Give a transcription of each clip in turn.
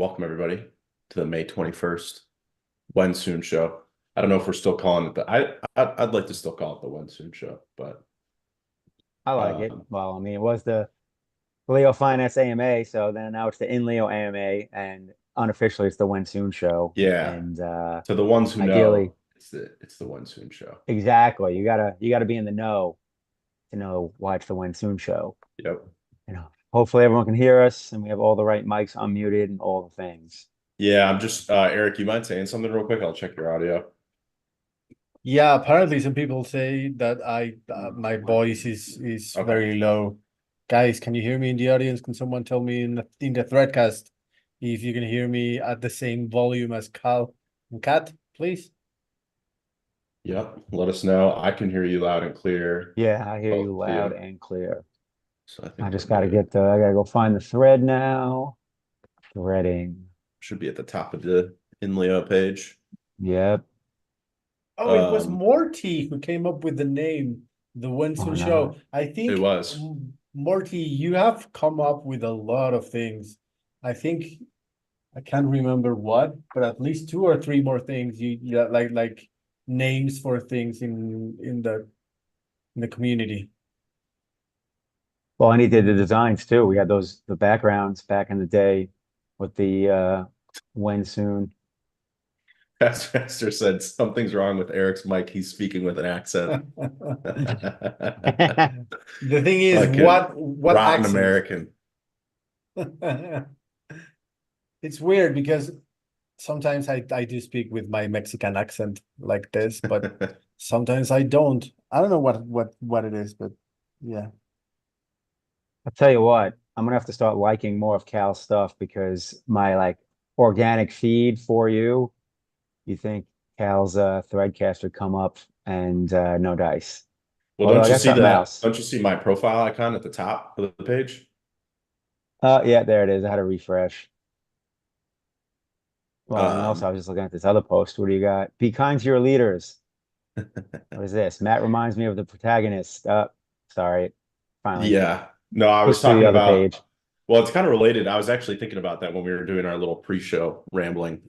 welcome everybody to the May 21st When Soon Show. I don't know if we're still calling it I'd like to still call it the When Soon Show, but I like it. um, Well, I mean, it was the Leo Finance AMA, so then now it's the INLEO AMA, and unofficially it's the When Soon Show. yeah. And To the ones who ideally, know, it's the When Soon Show. exactly, you gotta be in the know to know why it's the When Soon Show. Yep. Hopefully everyone can hear us, and we have all the right mics unmuted and all the things. Yeah, I'm just Eric, you mind saying something real quick? I'll check your audio. Yeah, apparently some people say that I my voice is Okay. very low. Guys, can you hear me in the audience? Can someone tell me in the threadcast if you can hear me at the same volume as Cal and Kat, please? Yep. Let us know. I can hear you loud and clear. Yeah, I hear Both you of loud you. and clear. So I I think we're just gotta good. I gotta go find the thread now. Threading. Should be at the top of the INLEO page. Yep. Oh, it was Um, Morty who came up with the name, the Oh Winston no. Show. I it think was. Morty, you have come up with a lot of things. I think I can't remember what, but at least two or three more things like names for things in the community. Well, and he did the designs too. We had the backgrounds back in the day with the when soon. Pastor said something's wrong with Eric's mic. He's speaking with an accent. The thing is, Like a what rotten accent? American. It's weird because sometimes I do speak with my Mexican accent like this, but sometimes I don't. I don't know what it is, but yeah. I'll tell you what, I'm gonna have to start liking more of Cal's stuff because my like organic feed for you think Cal's Threadcast would come up and no dice. Well, Although don't I you got see something that? else. Don't you see my profile icon at the top of the page? Yeah, there it is. I had to refresh. Well, and also Um, I was just looking at this other post. What do you got? Be kind to your leaders. What is this? Matt reminds me of the protagonist. Sorry. Finally yeah. No, I was pushed to the talking other about, page. well, it's kind of related. I was actually thinking about that when we were doing our little pre-show rambling.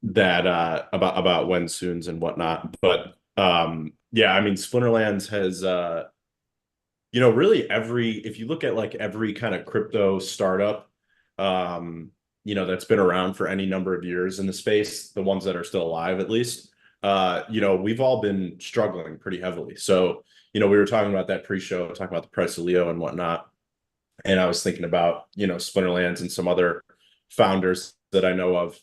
That about when soons and whatnot. But yeah, I mean Splinterlands has really every if you look at like every kind of crypto startup that's been around for any number of years in the space, the ones that are still alive at least, we've all been struggling pretty heavily. So, we were talking about that pre-show, talking about the price of Leo and whatnot. And I was thinking about, Splinterlands and some other founders that I know of.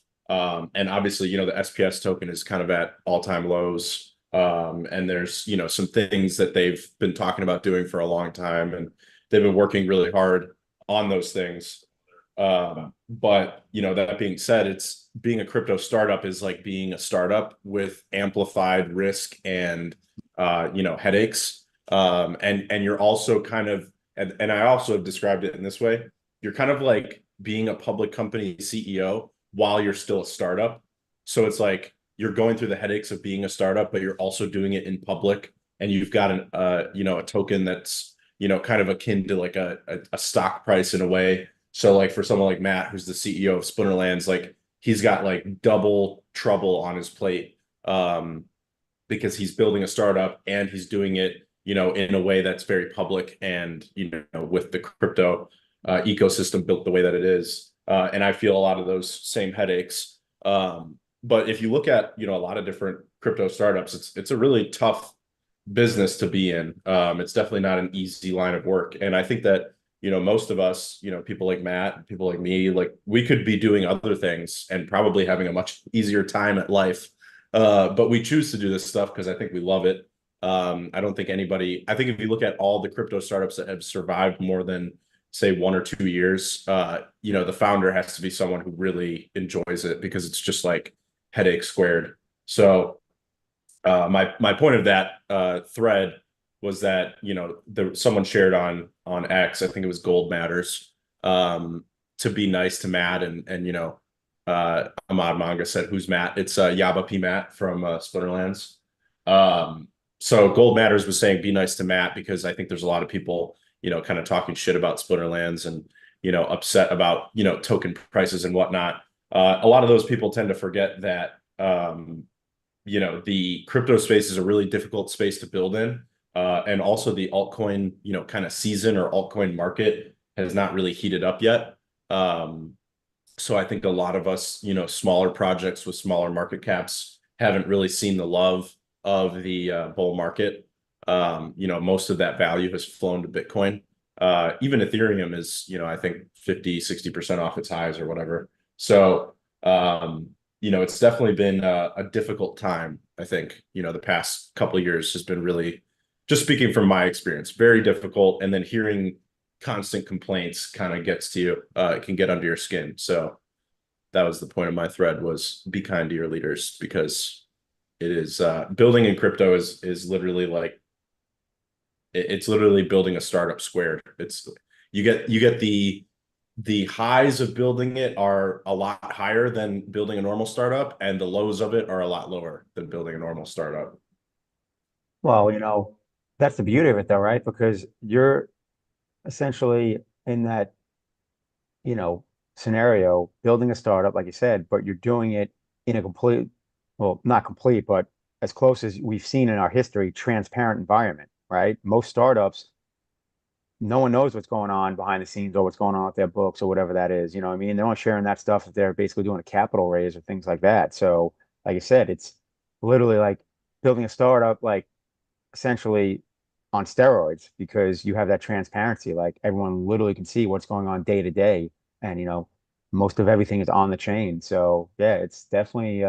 And obviously, the SPS token is kind of at all-time lows. And there's, some things that they've been talking about doing for a long time, and they've been working really hard on those things. But, that being said, it's being a crypto startup is like being a startup with amplified risk and, headaches. And you're also kind of, and I also have described it in this way. You're kind of like being a public company CEO while you're still a startup. So it's like you're going through the headaches of being a startup, but you're also doing it in public, and you've got a token that's, kind of akin to like a stock price in a way. So like for someone like Matt, who's the CEO of Splinterlands, like he's got like double trouble on his plate. Because he's building a startup and he's doing it, in a way that's very public and, with the crypto ecosystem built the way that it is. And I feel a lot of those same headaches. But if you look at, a lot of different crypto startups, it's a really tough business to be in. It's definitely not an easy line of work. And I think that, most of us, people like Matt, people like me, like we could be doing other things and probably having a much easier time at life. But we choose to do this stuff because I think we love it. I think if you look at all the crypto startups that have survived more than say 1 or 2 years, the founder has to be someone who really enjoys it because it's just like headache squared. So my point of that thread was that someone shared on X, I think it was Gold Matters, to be nice to Matt, and Ahmad Manga said, "Who's Matt?" It's Yaba P Matt from Splinterlands. So Gold Matters was saying be nice to Matt because I think there's a lot of people kind of talking shit about Splinterlands, and upset about, token prices and whatnot. A lot of those people tend to forget that, the crypto space is a really difficult space to build in. And also the altcoin, kind of season or altcoin market has not really heated up yet. So I think a lot of us, smaller projects with smaller market caps haven't really seen the love of the bull market. Most of that value has flown to Bitcoin. Even Ethereum is, I think 50-60% off its highs or whatever. So, it's definitely been a difficult time. I think, the past couple of years has been really, just speaking from my experience, very difficult. And then hearing constant complaints kind of gets to you. It can get under your skin. So that was the point of my thread, was be kind to your leaders, because it is building in crypto is literally like, it's literally building a startup squared. It's you get the highs of building it are a lot higher than building a normal startup, and the lows of it are a lot lower than building a normal startup. Well, that's the beauty of it though, right? Because you're essentially in that, you know, scenario, building a startup, like you said, but you're doing it in a complete, well, not complete, but as close as we've seen in our history, transparent environment, right? Most startups, no one knows what's going on behind the scenes or what's going on with their books or whatever that is. You know what I mean? They're not sharing that stuff if they're basically doing a capital raise or things like that. So, like I said, it's literally like building a startup, like essentially on steroids, because you have that transparency. Like everyone literally can see what's going on day to day, and most of everything is on the chain. So yeah, it's definitely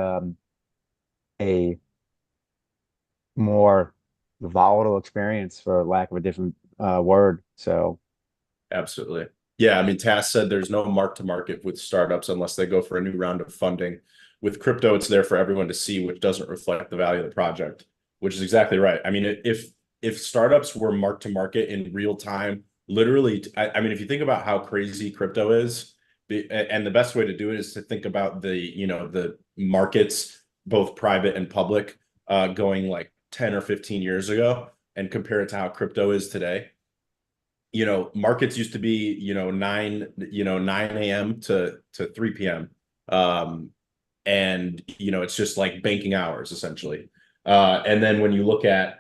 a more volatile experience, for lack of a different word. So Absolutely. Yeah, I mean, Tass said there's no mark to market with startups unless they go for a new round of funding. With crypto, it's there for everyone to see, which doesn't reflect the value of the project, which is exactly right. I mean, if startups were mark to market in real time, literally, I mean, if you think about how crazy crypto is, and the best way to do it is to think about the markets, both private and public, going like 10 or 15 years ago, and compare it to how crypto is today. Markets used to be, 9 a.m. to 3 p.m. And it's just like banking hours essentially. And then when you look at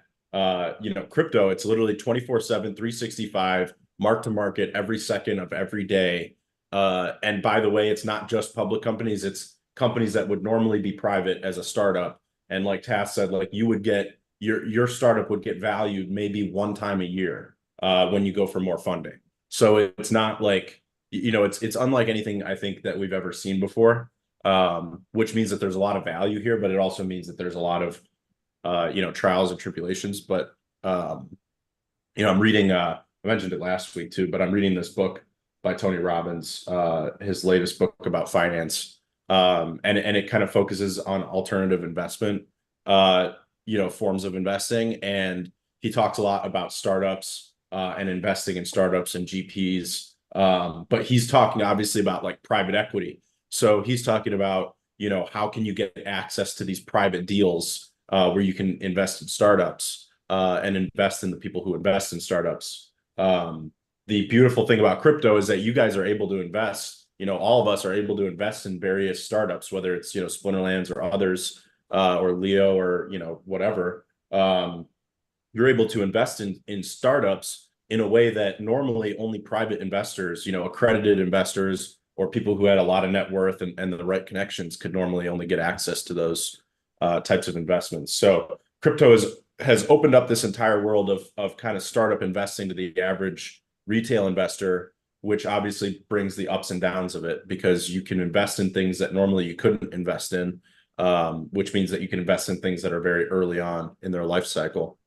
crypto, it's literally 24/7, 365, mark to market every second of every day. And by the way, it's not just public companies, it's companies that would normally be private as a startup. And like Tass said, like you would get your startup would get valued maybe one time a year when you go for more funding. So it's not like, it's unlike anything I think that we've ever seen before, which means that there's a lot of value here, but it also means that there's a lot of, trials and tribulations. But, I'm reading, I mentioned it last week too, but I'm reading this book by Tony Robbins, his latest book about finance. And it kind of focuses on alternative investment, forms of investing. And he talks a lot about startups, and investing in startups and GPs. But he's talking obviously about like private equity. So he's talking about, how can you get access to these private deals, where you can invest in startups, and invest in the people who invest in startups. The beautiful thing about crypto is that you guys are able to invest, all of us are able to invest in various startups, whether it's, Splinterlands or others, or Leo or, whatever. You're able to invest in startups in a way that normally only private investors, accredited investors or people who had a lot of net worth and the right connections could normally only get access to those types of investments. So crypto has opened up this entire world of kind of startup investing to the average retail investor, which obviously brings the ups and downs of it, because you can invest in things that normally you couldn't invest in, which means that you can invest in things that are very early on in their life cycle.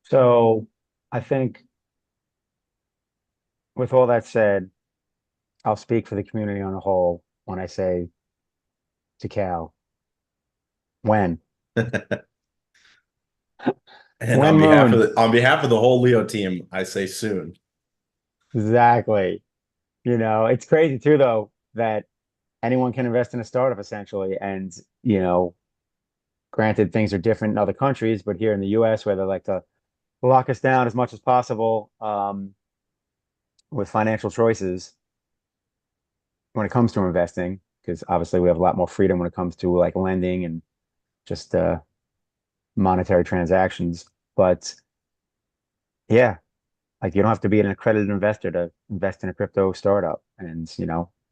So I think with all that said, I'll speak for the community on a whole when I say to Cal, when? And When moon? on behalf of the whole Leo team, I say soon. Exactly. It's crazy too, though, that anyone can invest in a startup essentially. And, granted, things are different in other countries, but here in the US, where they like to lock us down as much as possible with financial choices when it comes to investing, because obviously we have a lot more freedom when it comes to like lending and just monetary transactions. But yeah, like you don't have to be an accredited investor to invest in a crypto startup. And,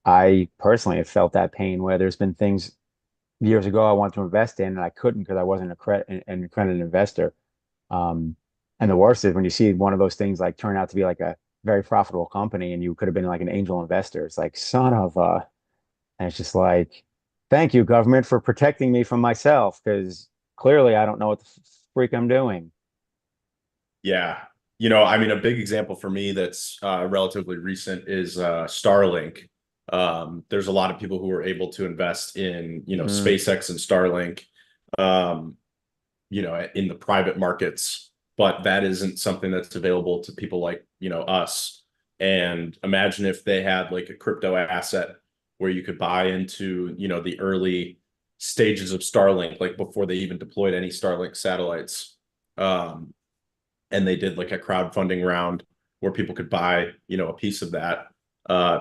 I personally have felt that pain where there's been things years ago I wanted to invest in and I couldn't because I wasn't an accredited investor. Um, and the worst is when you see one of those things like turn out to be like a very profitable company and you could have been like an angel investor. It's like, son of a, and it's just like, thank you, government, for protecting me from myself because clearly I don't know what the freak I'm doing. Yeah. I mean, a big example for me that's relatively recent is Starlink. There's a lot of people who are able to invest in, Mm, SpaceX and Starlink, um, in the private markets, but that isn't something that's available to people like, us. And imagine if they had like a crypto asset where you could buy into, the early stages of Starlink, like before they even deployed any Starlink satellites. Um, and they did like a crowdfunding round where people could buy, a piece of that,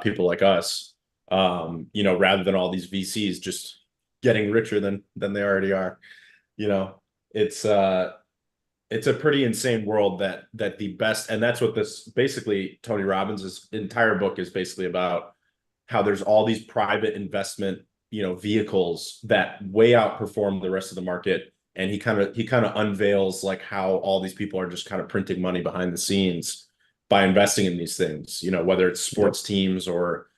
people like us, rather than all these VCs just getting richer than they already are. You know, it's it's a pretty insane world that the best, and that's what this basically Tony Robbins' entire book is basically about, how there's all these private investment, vehicles that way outperform the rest of the market. And he kind of unveils like how all these people are just kind of printing money behind the scenes by investing in these things, whether it's yep. sports teams or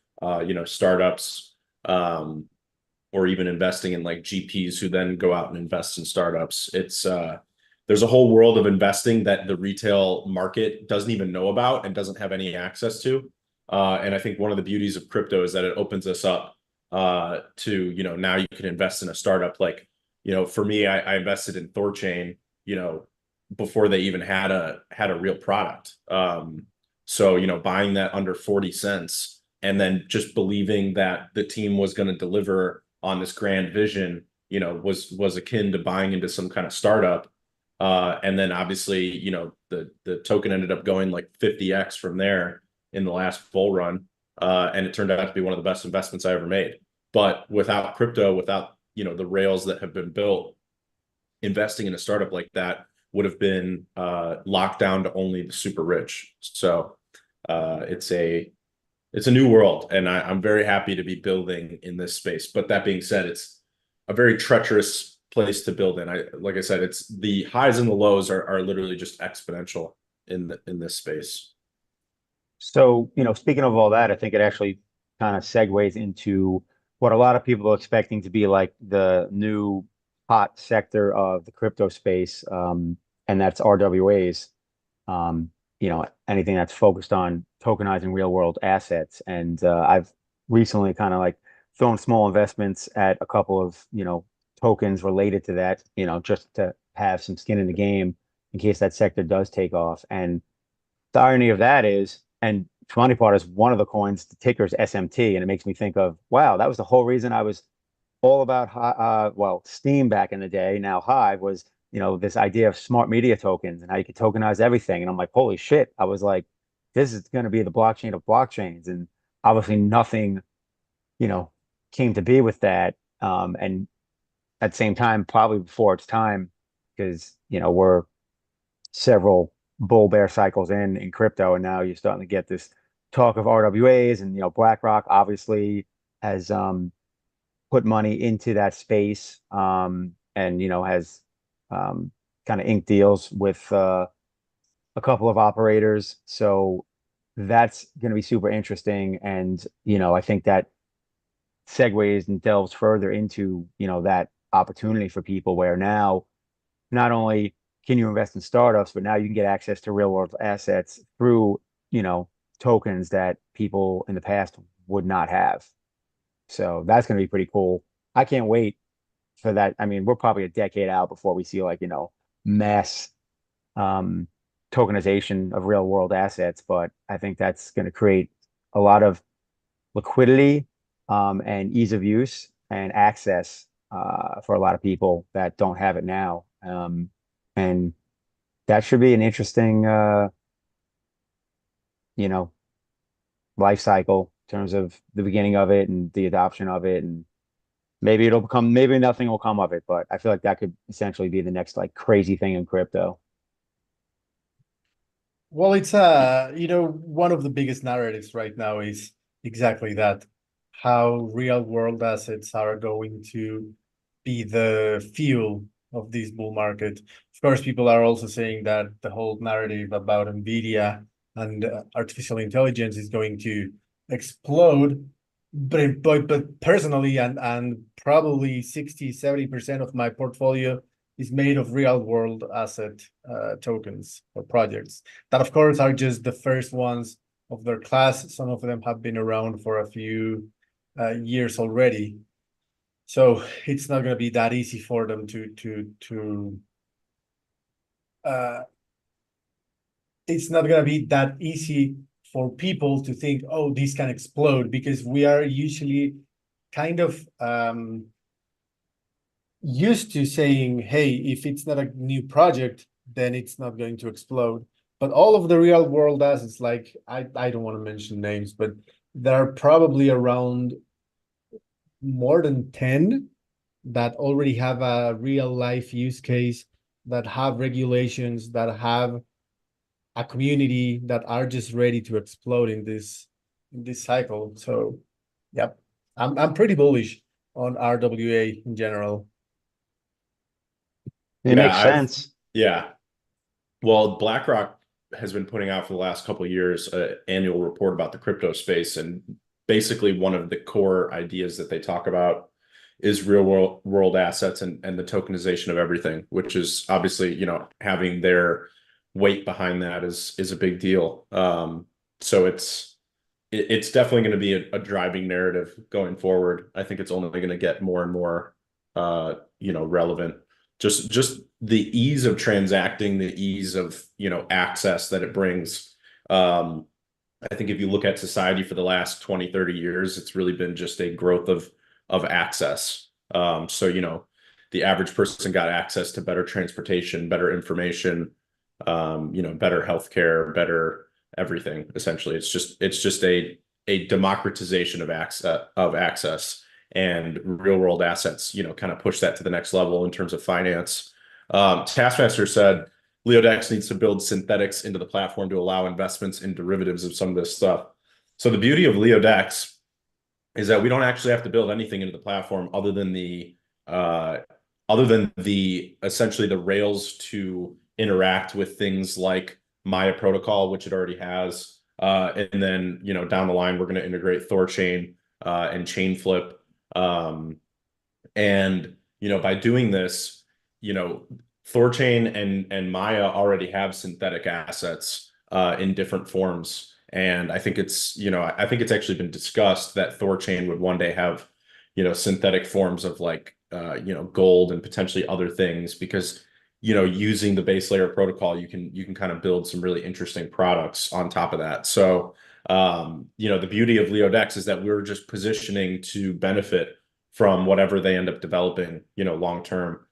startups, or even investing in like GPs who then go out and invest in startups. It's there's a whole world of investing that the retail market doesn't even know about and doesn't have any access to. And I think one of the beauties of crypto is that it opens us up to, now you can invest in a startup. Like, for me, I invested in Thorchain, before they even had a real product. So, buying that under 40 cents and then just believing that the team was going to deliver on this grand vision, was akin to buying into some kind of startup. And then obviously, the token ended up going like 50x from there in the last bull run. And it turned out to be one of the best investments I ever made. But without crypto, without, the rails that have been built, investing in a startup like that would have been locked down to only the super rich. So it's a new world, and I'm very happy to be building in this space. But that being said, it's a very treacherous place to build in. Like I said, it's the highs and the lows are literally just exponential in this space. So, speaking of all that, I think it actually kind of segues into what a lot of people are expecting to be like the new hot sector of the crypto space, and that's RWAs. Anything that's focused on tokenizing real world assets. And I've recently kind of like thrown small investments at a couple of, tokens related to that, just to have some skin in the game in case that sector does take off. And the irony of that is, and funny part is one of the coins, the ticker is SMT, and it makes me think of, wow, that was the whole reason I was all about well, Steam back in the day, now Hive was, this idea of smart media tokens and how you could tokenize everything. And I'm like, holy shit. I was like, this is going to be the blockchain of blockchains. And obviously nothing, you know, came to be with that. And at the same time, probably before its time, because, we're several bull bear cycles in crypto, and now you're starting to get this talk of RWAs, and BlackRock obviously has put money into that space, and has kind of inked deals with a couple of operators. So that's going to be super interesting, and I think that segues and delves further into that opportunity for people where now not only can you invest in startups, but now you can get access to real world assets through, tokens that people in the past would not have. So that's going to be pretty cool. I can't wait for that. I mean, we're probably a decade out before we see like, mass um, tokenization of real world assets, but I think that's going to create a lot of liquidity and ease of use and access for a lot of people that don't have it now. And That should be an interesting, you know, life cycle in terms of the beginning of it and the adoption of it. And maybe it'll become, maybe nothing will come of it, but I feel like that could essentially be the next like crazy thing in crypto. Well, it's one of the biggest narratives right now is exactly that, how real world assets are going to be the fuel of this bull market. Of course, people are also saying that the whole narrative about Nvidia and artificial intelligence is going to explode. But personally, and probably 60-70% of my portfolio is made of real world asset tokens or projects that of course are just the first ones of their class. Some of them have been around for a few years already. So it's not going to be that easy for them to it's not going to be that easy for people to think, oh, this can explode, because we are usually kind of used to saying, hey, if it's not a new project, then it's not going to explode. But all of the real world assets, like I don't want to mention names, but there are probably around more than 10 that already have a real life use case, that have regulations, that have a community, that are just ready to explode in this cycle. So yep, I'm pretty bullish on RWA in general. It Yeah, makes sense. yeah. Well, BlackRock has been putting out for the last couple of years an annual report about the crypto space, and basically one of the core ideas that they talk about is real world assets and the tokenization of everything, which is obviously, having their weight behind that is a big deal. So it's definitely going to be a driving narrative going forward. I think it's only going to get more and more relevant. Just the ease of transacting, the ease of access that it brings. I think if you look at society for the last 20, 30 years, it's really been just a growth of access. So the average person got access to better transportation, better information, better healthcare, better everything. Essentially, it's just a democratization of access, and real world assets, kind of push that to the next level in terms of finance. Taskmaster said LeoDex needs to build synthetics into the platform to allow investments in derivatives of some of this stuff. So the beauty of LeoDex is that we don't actually have to build anything into the platform uh, other than the essentially the rails to interact with things like Maya protocol, which it already has. And then, down the line, we're going to integrate Thorchain and Chainflip. And, by doing this, you know, Thorchain and Maya already have synthetic assets in different forms. And I think it's actually been discussed that Thorchain would one day have, synthetic forms of like, gold and potentially other things, because, using the base layer protocol, you can kind of build some really interesting products on top of that. So, the beauty of LeoDex is that we're just positioning to benefit from whatever they end up developing, long term.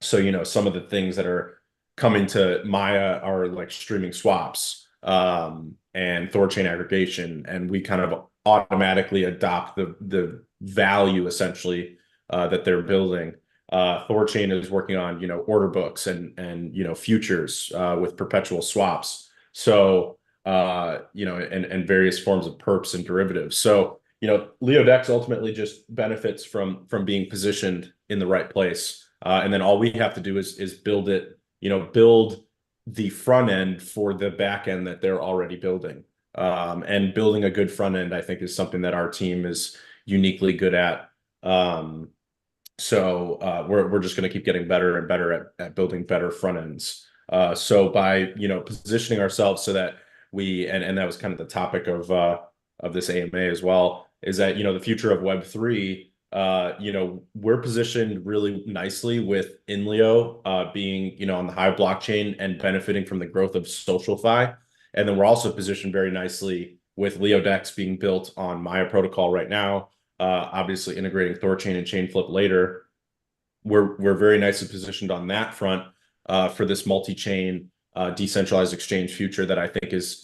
So, some of the things that are coming to Maya are like streaming swaps, and Thorchain aggregation, and we kind of automatically adopt the value essentially that they're building. Thorchain is working on, order books and futures with perpetual swaps. So, and various forms of perps and derivatives. So, LeoDex ultimately just benefits from being positioned in the right place. And then all we have to do is build it, build the front end for the back end that they're already building. And building a good front end, I think, is something that our team is uniquely good at. So we're just going to keep getting better and better at building better front ends. So by positioning ourselves so that and that was kind of the topic of this AMA as well, is that the future of Web3, we're positioned really nicely with INLEO being on the Hive blockchain and benefiting from the growth of SocialFi, and then we're also positioned very nicely with LeoDex being built on Maya protocol right now. Obviously integrating Thorchain and Chainflip later. We're very nicely positioned on that front. for this multi-chain decentralized exchange future that I think is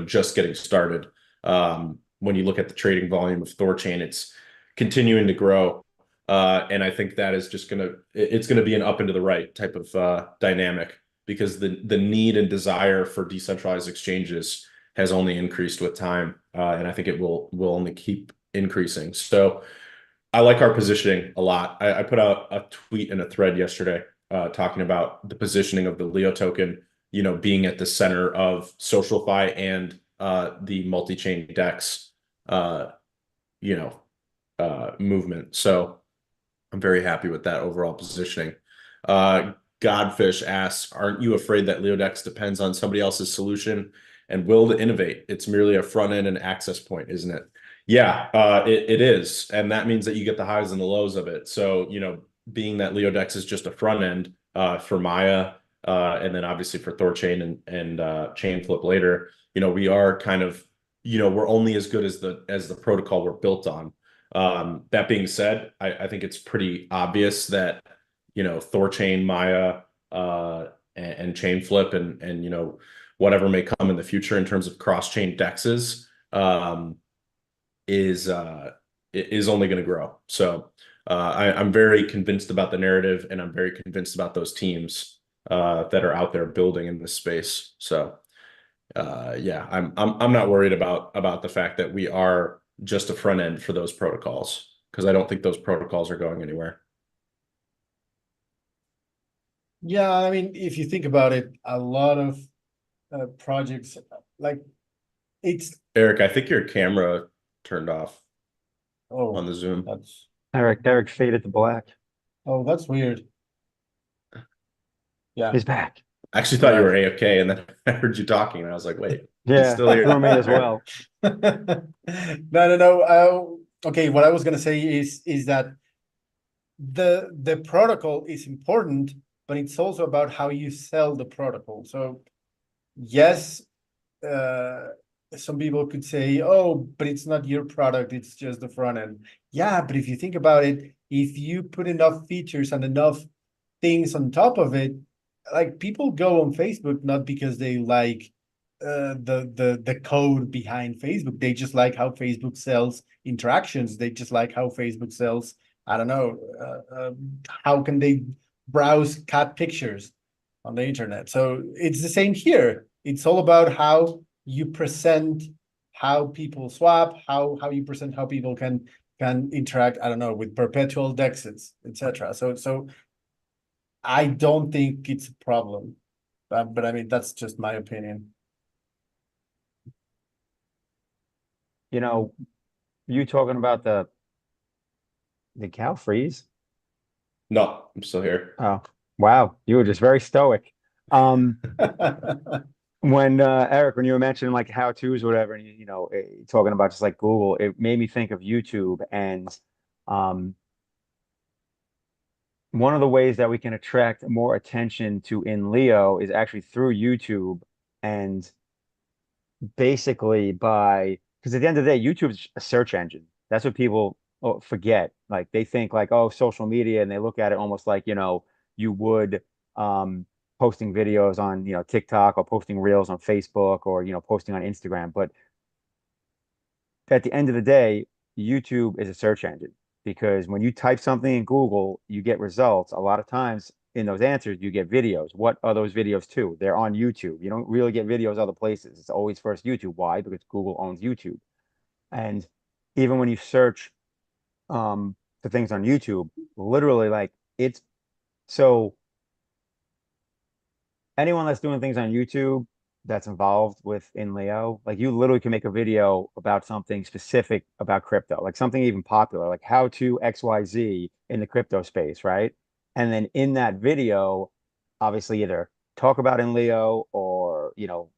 just getting started. When you look at the trading volume of Thorchain, it's continuing to grow. And I think that is just it's gonna be an up and to the right type of dynamic, because the need and desire for decentralized exchanges has only increased with time, and I think it will only keep increasing. So I like our positioning a lot. I put out a tweet and a thread yesterday talking about the positioning of the Leo token, being at the center of SocialFi and the multi-chain DEX, you know, movement. So I'm very happy with that overall positioning. Godfish asks, aren't you afraid that LeoDex depends on somebody else's solution and will to innovate? It's merely a front end and access point, isn't it? Yeah, it is. And that means that you get the highs and the lows of it. So, being that LeoDex is just a front end for Maya, and then obviously for Thorchain and Chainflip later, we are kind of, we're only as good as the protocol we're built on. That being said, I think it's pretty obvious that, Thorchain, Maya, and Chainflip and whatever may come in the future in terms of cross-chain dexes, is only going to grow. So I'm very convinced about the narrative, and I'm very convinced about those teams that are out there building in this space. So yeah, I'm not worried about the fact that we are just a front end for those protocols, because I don't think those protocols are going anywhere. Yeah, I mean, if you think about it, a lot of projects like it's Eric, I think your camera turned off on oh the Zoom. that's Eric faded to black. that's weird. Yeah. He's back. I actually thought you Yeah. were AFK, and then I heard you talking, and I was like, wait, he's Yeah, still here. threw me as well. No. Okay, what I was gonna say is that the protocol is important, but it's also about how you sell the protocol. So yes, some people could say, oh, but it's not your product, it's just the front end. Yeah, but if you think about it, if you put enough features and enough things on top of it, like people go on Facebook not because they like the code behind Facebook. They just like how Facebook sells interactions. They just like how Facebook sells, I don't know, how can they browse cat pictures on the internet. So it's the same here. It's all about how you present how people swap, how you present how people can interact, I don't know, with perpetual dexes, etc. So I don't think it's a problem, but I mean that's just my opinion. You talking about the cow freeze? No, I'm still here. Oh, wow. You were just very stoic. Um, when Eric, when you were mentioning like how-tos or whatever, and talking about just like Google, it made me think of YouTube. And um, one of the ways that we can attract more attention to INLEO is actually through YouTube, and basically by because at the end of the day, YouTube's a search engine. That's what people forget. Like they think like, oh, social media, and they look at it almost like, you would um posting videos on, TikTok, or posting reels on Facebook, or, posting on Instagram. But at the end of the day, YouTube is a search engine, because when you type something in Google, you get results. A lot of times in those answers, you get videos. What are those videos to? They're on YouTube. You don't really get videos other places. It's always first YouTube. Why? Because Google owns YouTube. And even when you search for things on YouTube, literally like it's so anyone that's doing things on YouTube that's involved with INLEO, like you literally can make a video about something specific about crypto, like something even popular, like how to XYZ in the crypto space, right? And then in that video, obviously either talk about INLEO, or,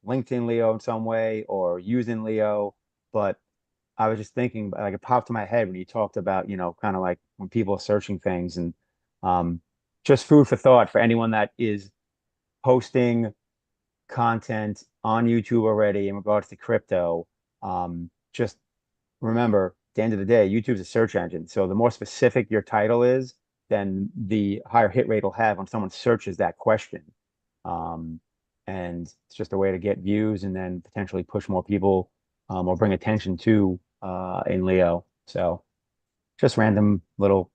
link to INLEO in some way, or use INLEO. But I was just thinking, like it popped to my head when you talked about, kind of like when people are searching things, and um, just food for thought for anyone that is posting content on YouTube already in regards to crypto. Just remember, at the end of the day, YouTube's a search engine. So the more specific your title is, then the higher hit rate will have when someone searches that question. And it's just a way to get views and then potentially push more people or bring attention to INLEO. So just random little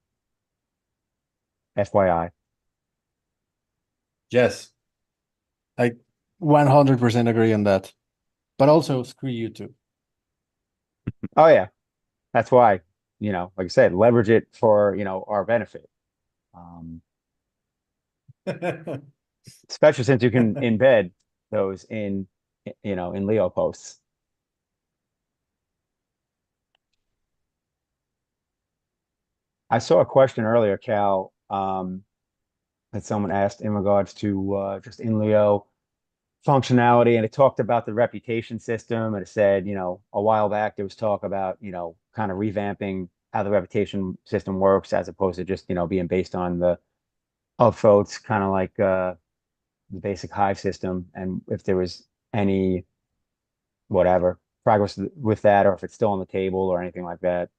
FYI. Yes, I 100% agree on that. But also, screw YouTube. Oh yeah, that's why, like I said, leverage it for, our benefit. Um, Especially since you can embed those in Leo posts. I saw a question earlier, Cal, that someone asked in regards to just in Leo functionality, and it talked about the reputation system, and it said, a while back there was talk about, kind of revamping how the reputation system works as opposed to just, being based on the upvotes, kind of like the basic Hive system, and if there was any whatever progress with that, or if it's still on the table or anything like that.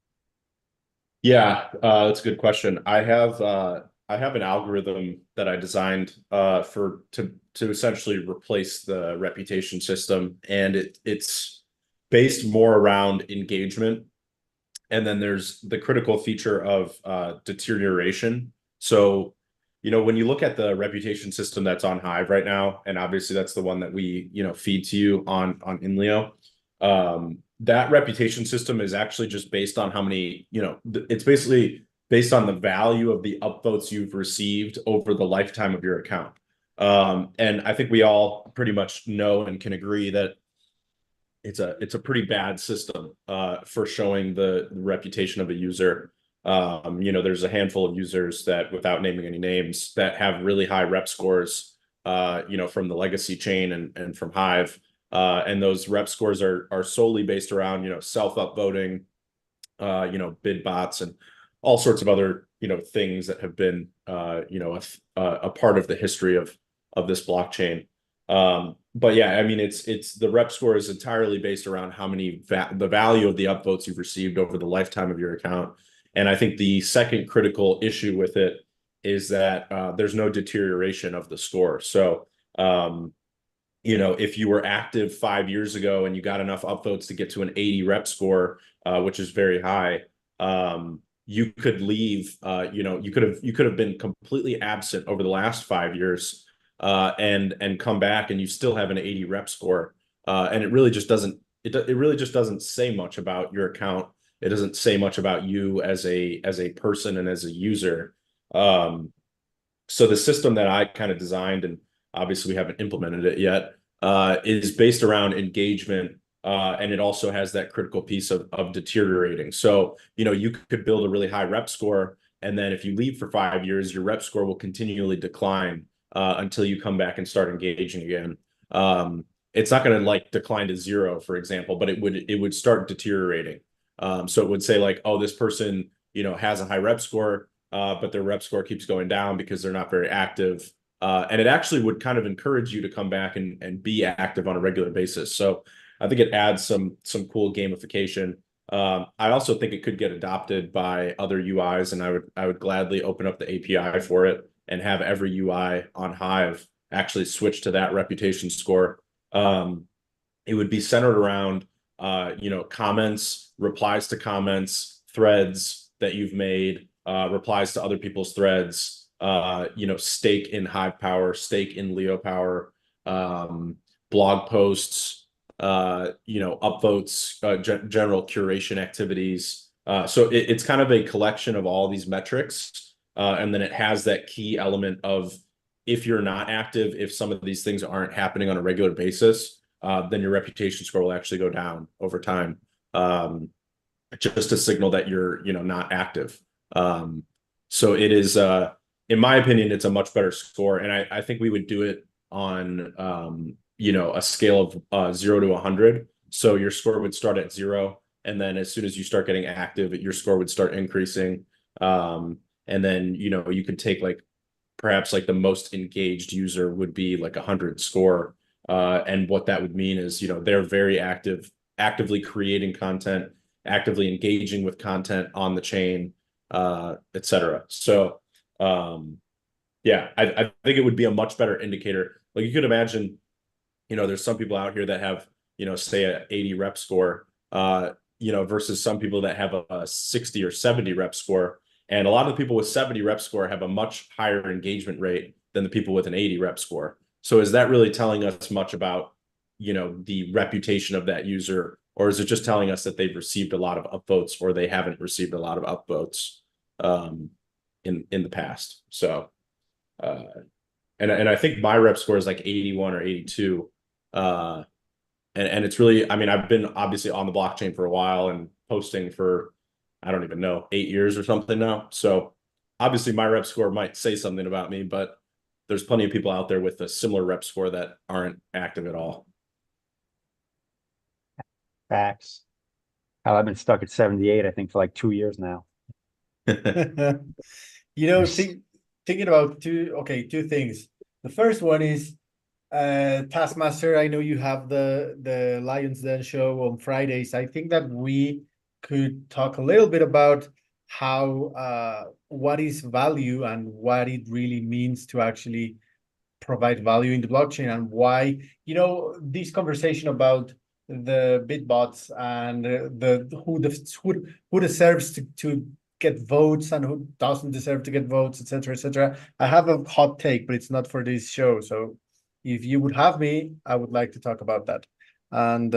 Yeah, that's a good question. I have an algorithm that I designed for to essentially replace the reputation system, and it's based more around engagement. And then there's the critical feature of deterioration. So, when you look at the reputation system that's on Hive right now, and obviously that's the one that we, feed to you on INLEO, that reputation system is actually just based on how many, it's basically based on the value of the upvotes you've received over the lifetime of your account. And I think we all pretty much know and can agree that it's a pretty bad system for showing the reputation of a user. There's a handful of users that, without naming any names, that have really high rep scores, from the legacy chain and from Hive. And those rep scores are solely based around, self-upvoting, bid bots and all sorts of other, things that have been, a part of the history of this blockchain. But yeah, I mean, it's the rep score is entirely based around how many the value of the upvotes you've received over the lifetime of your account. And I think the second critical issue with it is that there's no deterioration of the score. So, if you were active 5 years ago and you got enough upvotes to get to an 80 rep score, which is very high, you could leave. You could have been completely absent over the last 5 years, and come back, and you still have an 80 rep score. And it really just doesn't. It really just doesn't say much about your account. It doesn't say much about you as a person and as a user. So the system that I kind of designed, and obviously we haven't implemented it yet, is based around engagement, and it also has that critical piece of deteriorating. So, you could build a really high rep score, and then if you leave for 5 years, your rep score will continually decline until you come back and start engaging again. It's not going to like decline to zero, for example, but it would start deteriorating. So it would say like, oh, this person, has a high rep score, but their rep score keeps going down because they're not very active. And it actually would kind of encourage you to come back and be active on a regular basis. So I think it adds some cool gamification. I also think it could get adopted by other UIs, and I would gladly open up the API for it and have every UI on Hive actually switch to that reputation score. It would be centered around comments, replies to comments, threads that you've made, replies to other people's threads, stake in Hive Power, stake in Leo Power, blog posts, upvotes, general curation activities. So it's kind of a collection of all these metrics. And then it has that key element of, if you're not active, if some of these things aren't happening on a regular basis, then your reputation score will actually go down over time. Just to signal that you're, not active. So it is, in my opinion, it's a much better score. And I think we would do it on, a scale of 0 to 100. So your score would start at 0. And then as soon as you start getting active, your score would start increasing. And then, you could take like, perhaps like the most engaged user would be like 100 score. And what that would mean is, they're very actively creating content, actively engaging with content on the chain, etc. So Yeah, I think it would be a much better indicator. Like you could imagine, there's some people out here that have, say a 80 rep score, versus some people that have a 60 or 70 rep score. And a lot of the people with 70 rep score have a much higher engagement rate than the people with an 80 rep score. So is that really telling us much about, the reputation of that user, or is it just telling us that they've received a lot of upvotes or they haven't received a lot of upvotes in the past? So uh, and I think my rep score is like 81 or 82. And it's really, I mean, I've been obviously on the blockchain for a while and posting for, I don't even know, 8 years or something now. So obviously my rep score might say something about me, but there's plenty of people out there with a similar rep score that aren't active at all. Facts. Hell, I've been stuck at 78, I think, for like 2 years now. Thinking about two things. The first one is Taskmaster. I know you have the Lions Den show on Fridays. I think that we could talk a little bit about how what is value and what it really means to actually provide value in the blockchain, and why, this conversation about the bitbots and who deserves to get votes and who doesn't deserve to get votes, etc., etc. I have a hot take, but it's not for this show. So if you would have me, I would like to talk about that. And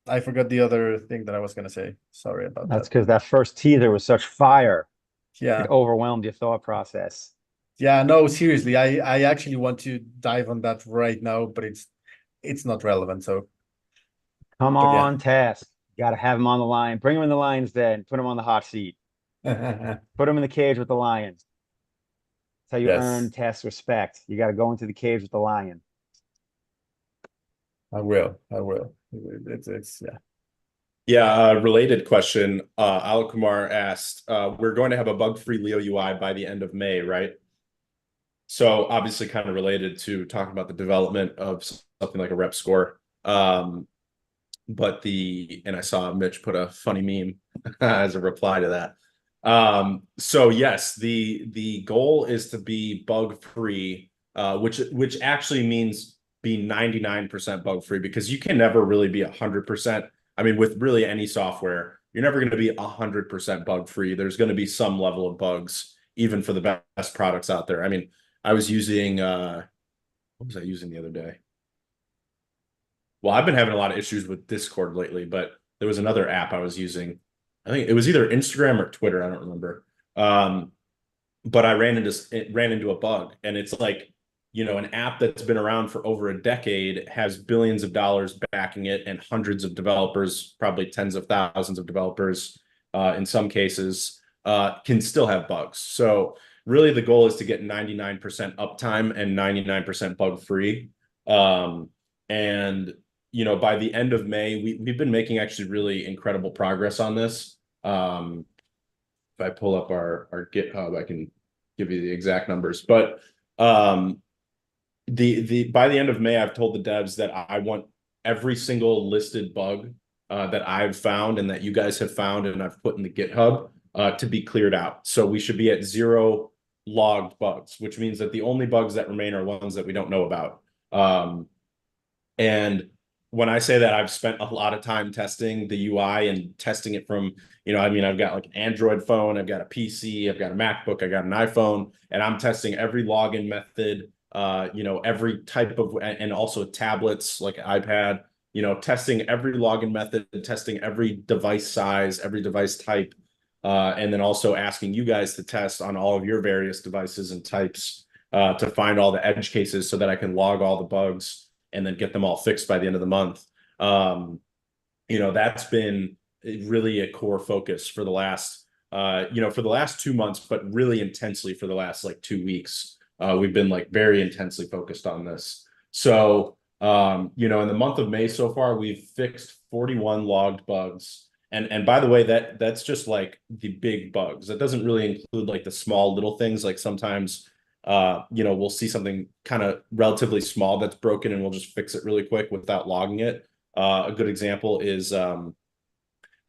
I forgot the other thing that I was going to say. Sorry about That's that. because that first teaser was such fire. Yeah. It overwhelmed your thought process. Yeah, no, seriously, I actually want to dive on that right now, but it's not relevant. So, Come but yeah. on, Task. Got to have him on the line. Bring him in the Lions Den. Put him on the hot seat. Put him in the cage with the Lions. That's how you earn Yes, Task's respect. You got to go into the cage with the lion. I will. I will. It's yeah. Yeah, related question. Al Kumar asked, we're going to have a bug-free Leo UI by the end of May, right? So obviously kind of related to talking about the development of something like a rep score. And I saw Mitch put a funny meme as a reply to that. So yes, the goal is to be bug free, which actually means be 99% bug free, because you can never really be 100%. I mean, with really any software, you're never going to be 100% bug free. There's going to be some level of bugs, even for the best products out there. I mean, I was using what was I using the other day? Well, I've been having a lot of issues with Discord lately, but there was another app I was using. I think it was either Instagram or Twitter. I don't remember. But I ran into a bug, and it's like, an app that's been around for over a decade, has billions of dollars backing it, and hundreds of developers, probably tens of thousands of developers, in some cases, can still have bugs. So really, the goal is to get 99% uptime and 99% bug free. And by the end of May, we've been making actually really incredible progress on this. If I pull up our GitHub, I can give you the exact numbers. But the by the end of May, I've told the devs that I want every single listed bug that I've found and that you guys have found and I've put in the GitHub to be cleared out. So we should be at 0 logged bugs, which means that the only bugs that remain are ones that we don't know about. And when I say that, I've spent a lot of time testing the UI and testing it from, I've got like an Android phone, I've got a PC, I've got a MacBook, I got an iPhone, and I'm testing every login method, every type of, and also tablets like iPad, testing every login method, testing every device size, every device type, and then also asking you guys to test on all of your various devices and types to find all the edge cases so that I can log all the bugs and then get them all fixed by the end of the month. That's been really a core focus for the last, for the last 2 months, but really intensely for the last like 2 weeks. We've been like very intensely focused on this. So, in the month of May so far, we've fixed 41 logged bugs. And by the way, that's just like the big bugs. That doesn't really include like the small little things. Like sometimes we'll see something kind of relatively small that's broken and we'll just fix it really quick without logging it. A good example is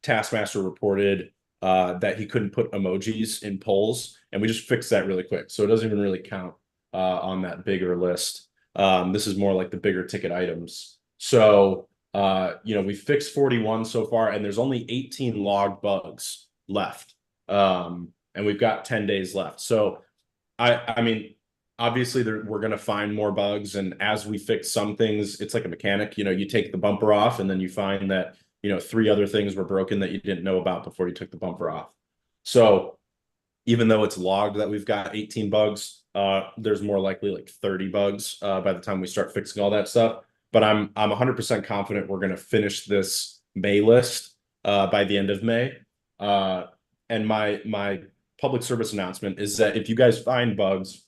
Taskmaster reported that he couldn't put emojis in polls. and we just fixed that really quick. So it doesn't even really count on that bigger list. This is more like the bigger ticket items. So we fixed 41 so far, and there's only 18 logged bugs left. And we've got 10 days left. So I mean, obviously we're going to find more bugs, and as we fix some things, it's like a mechanic. You take the bumper off, and then you find that 3 other things were broken that you didn't know about before you took the bumper off. So even though it's logged that we've got 18 bugs, there's more likely like 30 bugs by the time we start fixing all that stuff. But I'm 100% confident we're going to finish this May list by the end of May. And my public service announcement is that if you guys find bugs,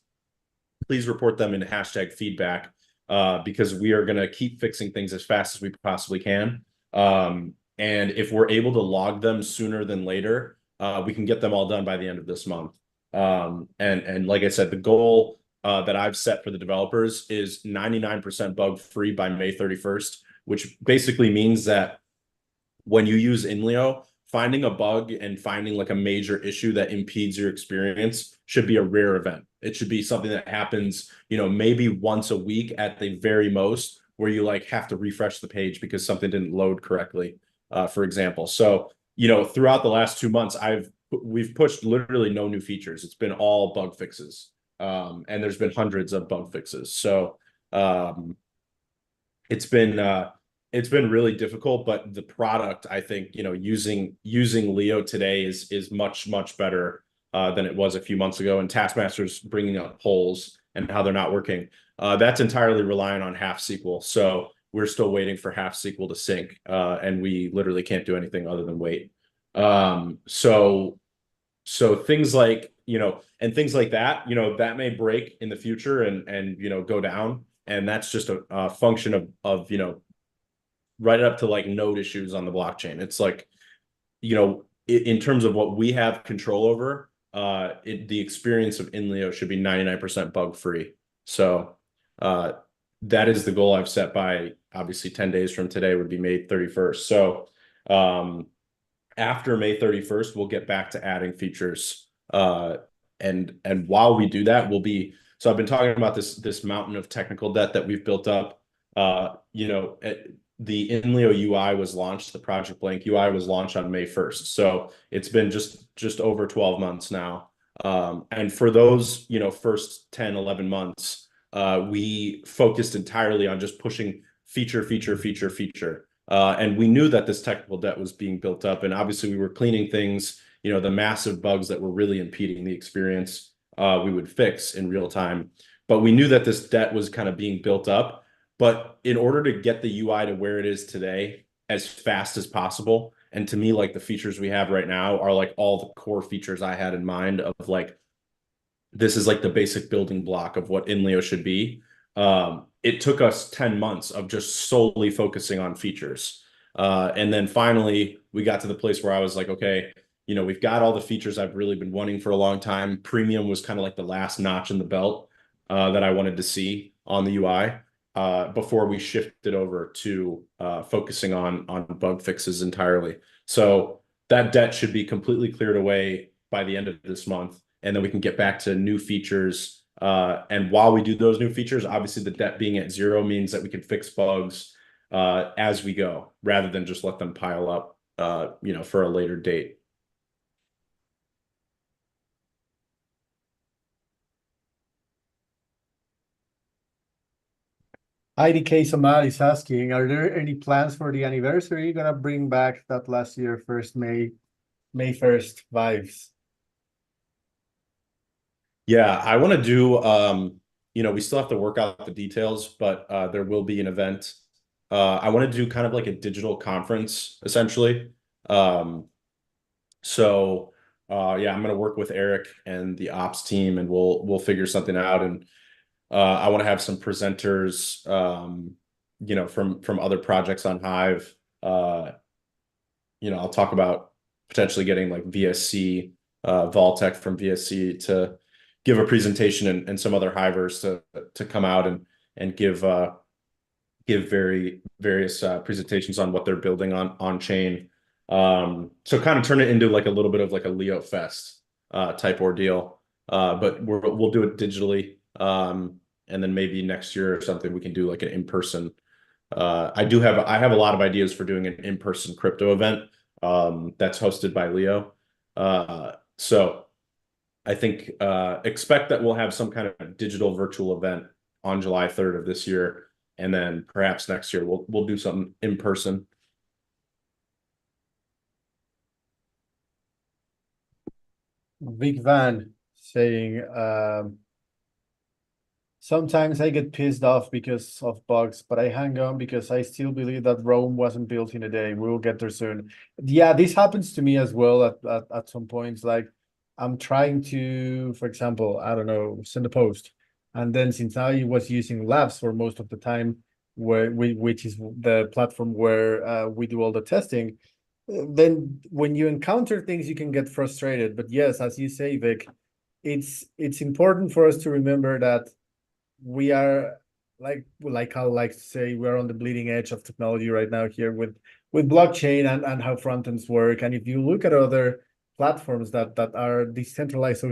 please report them in #feedback, because we are going to keep fixing things as fast as we possibly can. And if we're able to log them sooner than later, we can get them all done by the end of this month. And like I said, the goal that I've set for the developers is 99% bug free by May 31st, which basically means that when you use INLEO, finding a bug and finding like a major issue that impedes your experience should be a rare event. It should be something that happens, maybe once a week at the very most, where you like have to refresh the page because something didn't load correctly, for example. So, throughout the last 2 months, we've pushed literally no new features. It's been all bug fixes. And there's been hundreds of bug fixes. So it's been really difficult, but the product, I think, using Leo today is much better than it was a few months ago. And Taskmaster's bringing up polls and how they're not working. That's entirely relying on half SQL. So we're still waiting for half SQL to sync, and we literally can't do anything other than wait. So things like, and things like that, that may break in the future and go down. And that's just a function of right up to like node issues on the blockchain. It's like, in terms of what we have control over, the experience of INLEO should be 99% bug free. So that is the goal I've set by, obviously 10 days from today would be May 31st. So after May 31st, we'll get back to adding features. And while we do that, so I've been talking about this mountain of technical debt that we've built up. The INLEO UI was launched, the Project Blank UI was launched on May 1st. So it's been just over 12 months now. And for those, first 10, 11 months, we focused entirely on just pushing feature. And we knew that this technical debt was being built up. And obviously we were cleaning things, the massive bugs that were really impeding the experience, we would fix in real time. But we knew that this debt was kind of being built up. But in order to get the UI to where it is today as fast as possible, and to me, like the features we have right now are like all the core features I had in mind of like, this is like the basic building block of what INLEO should be. It took us 10 months of just solely focusing on features. And then finally, we got to the place where I was like, okay, we've got all the features I've really been wanting for a long time. Premium was kind of like the last notch in the belt that I wanted to see on the UI. Before we shifted over to focusing on bug fixes entirely. So that debt should be completely cleared away by the end of this month, and then we can get back to new features. And while we do those new features, obviously the debt being at 0 means that we can fix bugs as we go, rather than just let them pile up, for a later date. IDK Samal is asking, are there any plans for the anniversary? You're gonna bring back that last year first May 1st vibes? Yeah, I want to do, we still have to work out the details, but there will be an event. I want to do kind of like a digital conference, essentially. So yeah, I'm going to work with Eric and the ops team, and we'll figure something out. And I want to have some presenters, from other projects on Hive. I'll talk about potentially getting like VSC, Vaultec from VSC to give a presentation, and some other Hivers to come out and give various presentations on what they're building on chain. So kind of turn it into like a little bit of like a Leo Fest type ordeal. but we'll do it digitally. And then maybe next year or something we can do like an in-person. I have a lot of ideas for doing an in-person crypto event that's hosted by Leo. So I think expect that we'll have some kind of digital virtual event on July 3rd of this year, and then perhaps next year we'll do something in person. Big Van saying, sometimes I get pissed off because of bugs, but I hang on because I still believe that Rome wasn't built in a day. We will get there soon. Yeah, this happens to me as well at some points. Like I'm trying to, for example, I don't know, send a post. And then since I was using Labs for most of the time, which is the platform where we do all the testing, then when you encounter things, you can get frustrated. But yes, as you say, Vic, it's important for us to remember that we are like I like to say, we're on the bleeding edge of technology right now here with blockchain and how front ends work. And if you look at other platforms that are decentralized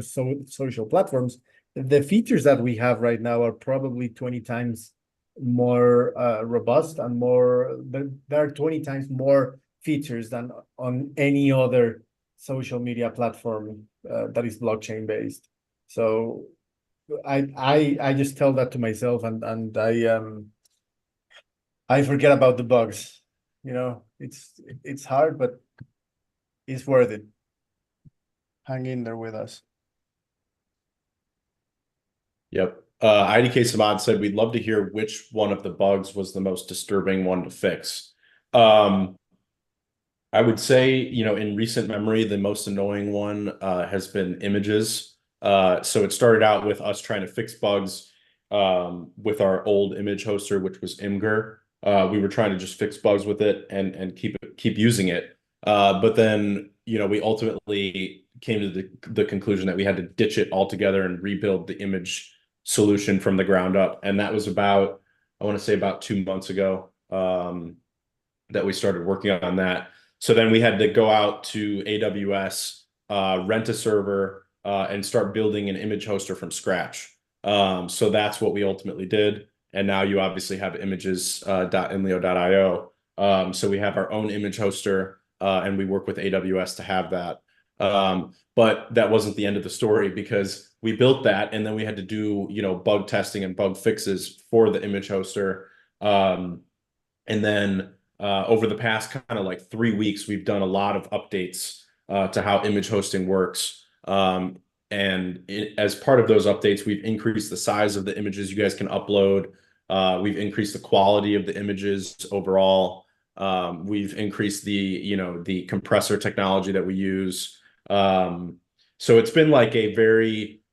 social platforms, the features that we have right now are probably 20 times more robust and more there are 20 times more features than on any other social media platform that is blockchain based. So I just tell that to myself and I forget about the bugs. You know, it's hard, but it's worth it. Hang in there with us. Yep. IDK Samad said we'd love to hear which one of the bugs was the most disturbing one to fix. I would say, in recent memory, the most annoying one has been images. So it started out with us trying to fix bugs with our old image hoster, which was Imgur. We were trying to just fix bugs with it and keep using it. But then, we ultimately came to the conclusion that we had to ditch it altogether and rebuild the image solution from the ground up. And that was about, I want to say about 2 months ago, that we started working on that. So then we had to go out to AWS, rent a server, and start building an image hoster from scratch. So that's what we ultimately did. And now you obviously have images.inleo.io. So we have our own image hoster, and we work with AWS to have that. But that wasn't the end of the story because we built that and then we had to do, bug testing and bug fixes for the image hoster. And then over the past kind of like 3 weeks, we've done a lot of updates to how image hosting works. As part of those updates, we've increased the size of the images you guys can upload. We've increased the quality of the images overall. We've increased the compressor technology that we use. So it's been like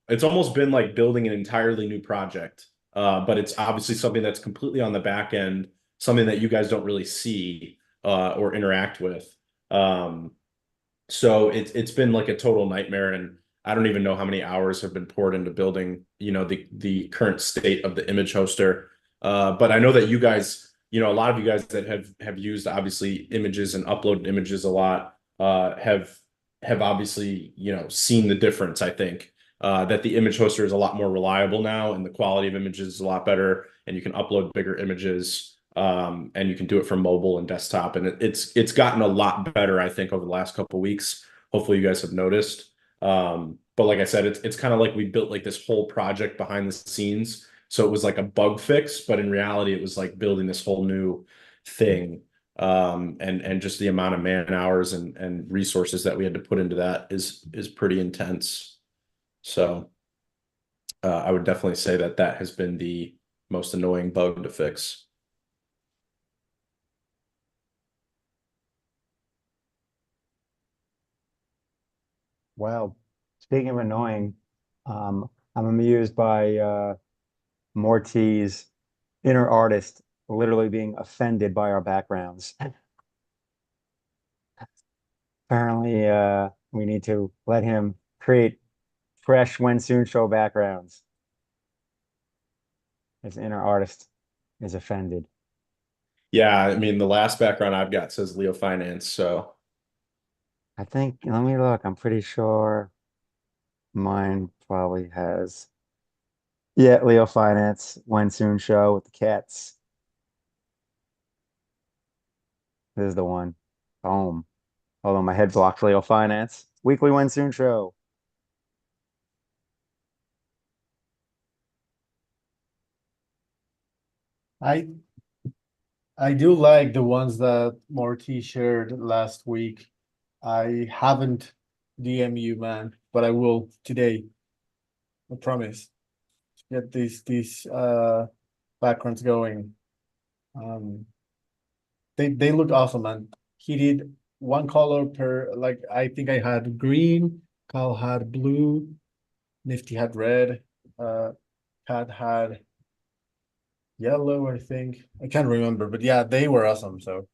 it's almost been like building an entirely new project. But it's obviously something that's completely on the back end, something that you guys don't really see or interact with. So it's been like a total nightmare, and I don't even know how many hours have been poured into building, the current state of the image hoster. But I know that you guys, a lot of you guys that have used obviously images and uploaded images a lot, have obviously, seen the difference, I think. That the image hoster is a lot more reliable now and the quality of images is a lot better, and you can upload bigger images, and you can do it from mobile and desktop, and it's gotten a lot better, I think, over the last couple of weeks. Hopefully you guys have noticed. But like I said, it's kind of like we built like this whole project behind the scenes. So it was like a bug fix, but in reality, it was like building this whole new thing. And just the amount of man hours and resources that we had to put into that is pretty intense. So I would definitely say that has been the most annoying bug to fix. Well, speaking of annoying, I'm amused by Morty's inner artist literally being offended by our backgrounds. Apparently, we need to let him create fresh when soon show backgrounds. His inner artist is offended. Yeah, I mean, the last background I've got says Leo Finance, so I think, let me look, I'm pretty sure. Mine probably has, yeah, Leo Finance, When Soon Show with the cats. This is the one. Boom. Hold on, my head blocked Leo Finance. Weekly When Soon Show. I I do like the ones that Morty shared last week. I haven't DM you, man, but I will today. I promise. Get these backgrounds going. Um, they look awesome, man. He did one color per, like, I think I had green, Kyle had blue, Nifty had red, uh, Pat had yellow, I think. I can't remember, but yeah, they were awesome. So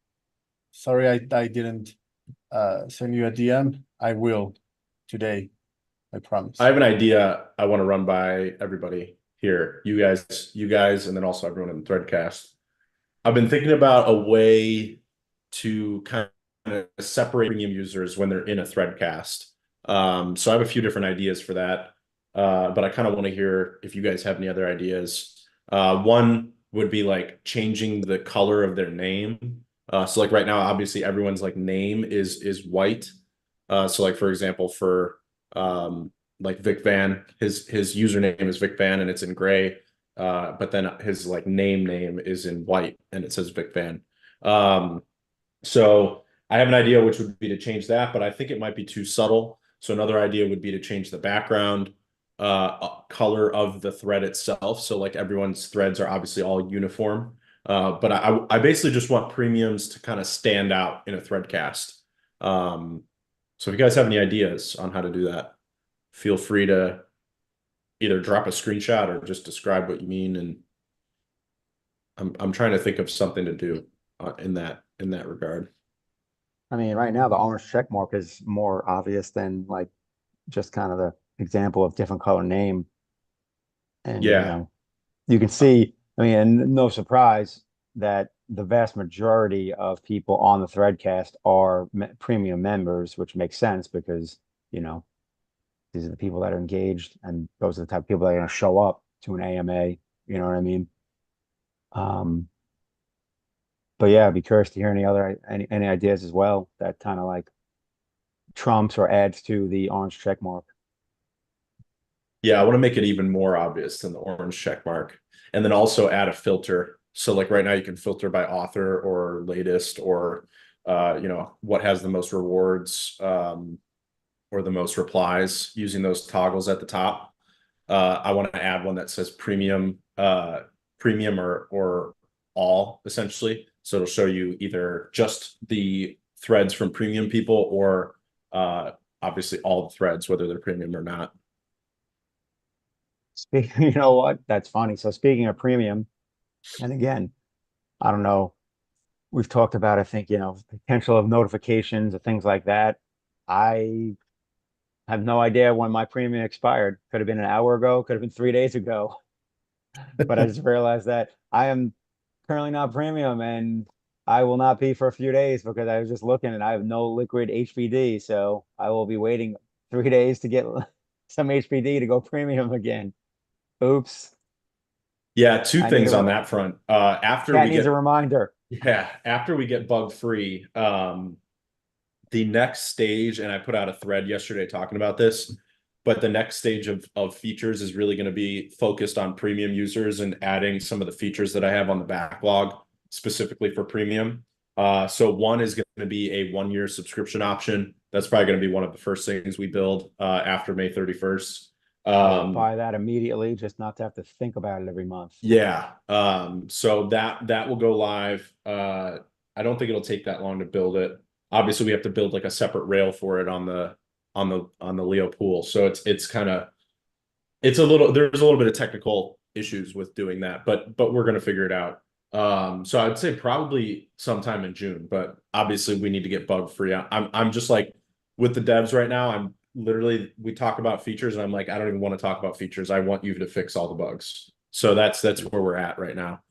sorry I didn't send you a DM. I will today, I I promise. have an idea I want to run by everybody here. You guys, and then also everyone in the Threadcast. I've been thinking about a way to kind of separate premium users when they're in a Threadcast. So I have a few different ideas for that. But I kind of want to hear if you guys have any other ideas. One would be like changing the color of their name. So like right now, obviously everyone's like name is white. So like for example, for like Vic Van, his username is Vic Van and it's in gray. But then his like name is in white and it says Vic Van. So I have an idea which would be to change that, but I think it might be too subtle. So another idea would be to change the background color of the thread itself. So like everyone's threads are obviously all uniform. But I basically just want premiums to kind of stand out in a thread cast. So if you guys have any ideas on how to do that, feel free to either drop a screenshot or just describe what you mean. And I'm trying to think of something to do in that regard. I mean, right now the orange check mark is more obvious than like just kind of the example of different color name. And Yeah. you can see, I mean, and no surprise that the vast majority of people on the Threadcast are premium members, which makes sense because, you know, these are the people that are engaged and those are the type of people that are going to show up to an AMA. You know what I mean? Um, but yeah, I'd be curious to hear any ideas as well that kind of like trumps or adds to the orange check mark. Yeah, I want to make it even more obvious than the orange check mark. And then also add a filter. So like right now you can filter by author or latest or what has the most rewards or the most replies using those toggles at the top. I want to add one that says premium or all essentially. So it'll show you either just the threads from premium people or obviously all the threads, whether they're premium or not. Speaking, you know what? That's funny. So speaking of premium, and again, I don't know, we've talked about, I think, potential of notifications or things like that. I have no idea when my premium expired. Could have been an hour ago, could have been 3 days ago. But I just realized that I am currently not premium and I will not be for a few days because I was just looking and I have no liquid HBD. So I will be waiting 3 days to get some HBD to go premium again. Oops. Yeah, two I need things a on that front. cat needs a reminder. After we get bug free, the next stage, and I put out a thread yesterday talking about this, but the next stage of features is really going to be focused on premium users and adding some of the features that I have on the backlog specifically for premium. So one is going to be a 1 year subscription option. That's probably going to be one of the first things we build after May 31st. I will buy that immediately just not to have to think about it every month. Yeah. So that will go live. I don't think it'll take that long to build it. Obviously, we have to build like a separate rail for it on the Leo pool. So it's kind of there's a little bit of technical issues with doing that, but we're gonna figure it out. So I'd say probably sometime in June, but obviously we need to get bug free. I'm just like with the devs right now, I'm literally we talk about features and I'm like, I don't even want to talk about features. I want you to fix all the bugs. So that's where we're at right now.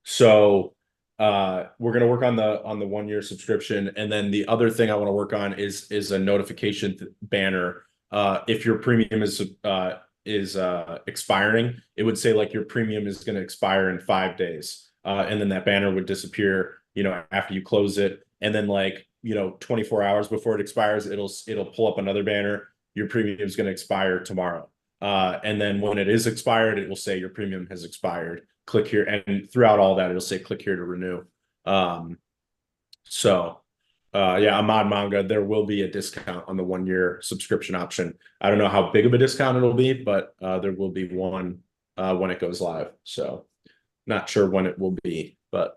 So we're gonna work on the 1 year subscription, and then the other thing I want to work on is a notification banner if your premium is expiring, it would say like your premium is going to expire in 5 days. And then that banner would disappear, after you close it. And then like, 24 hours before it expires, it'll pull up another banner. Your premium is going to expire tomorrow. And then when it is expired, it will say your premium has expired. Click here. And throughout all that, it'll say click here to renew. So yeah, Ahmad Manga, there will be a discount on the 1 year subscription option. I don't know how big of a discount it'll be, but there will be one when it goes live. So not sure when it will be, but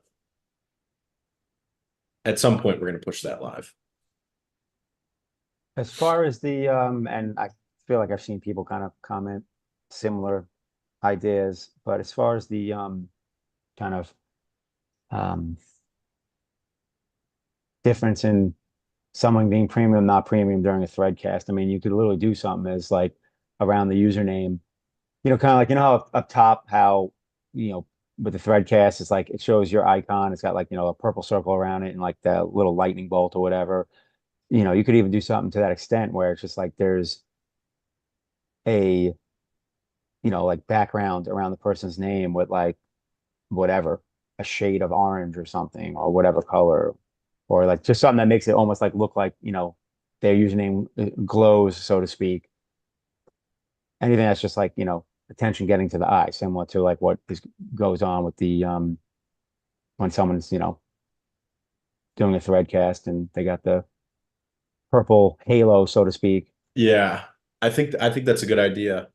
at some point we're going to push that live. As far as the and I feel like I've seen people kind of comment similar ideas, but as far as the kind of um difference in someone being premium, not premium during a thread cast, I mean, you could literally do something as like around the username, kind of like how up top how with the thread cast, it's like it shows your icon, it's got like a purple circle around it and like the little lightning bolt or whatever. You could even do something to that extent where it's just like there's a like background around the person's name with like whatever, a shade of orange or something or whatever color, or like just something that makes it almost like look like their username glows, so to speak. Anything that's just like attention getting to the eye, similar to like what goes on with the when someone's doing a thread cast and they got the purple halo, so to speak. Yeah, I think that's a good idea.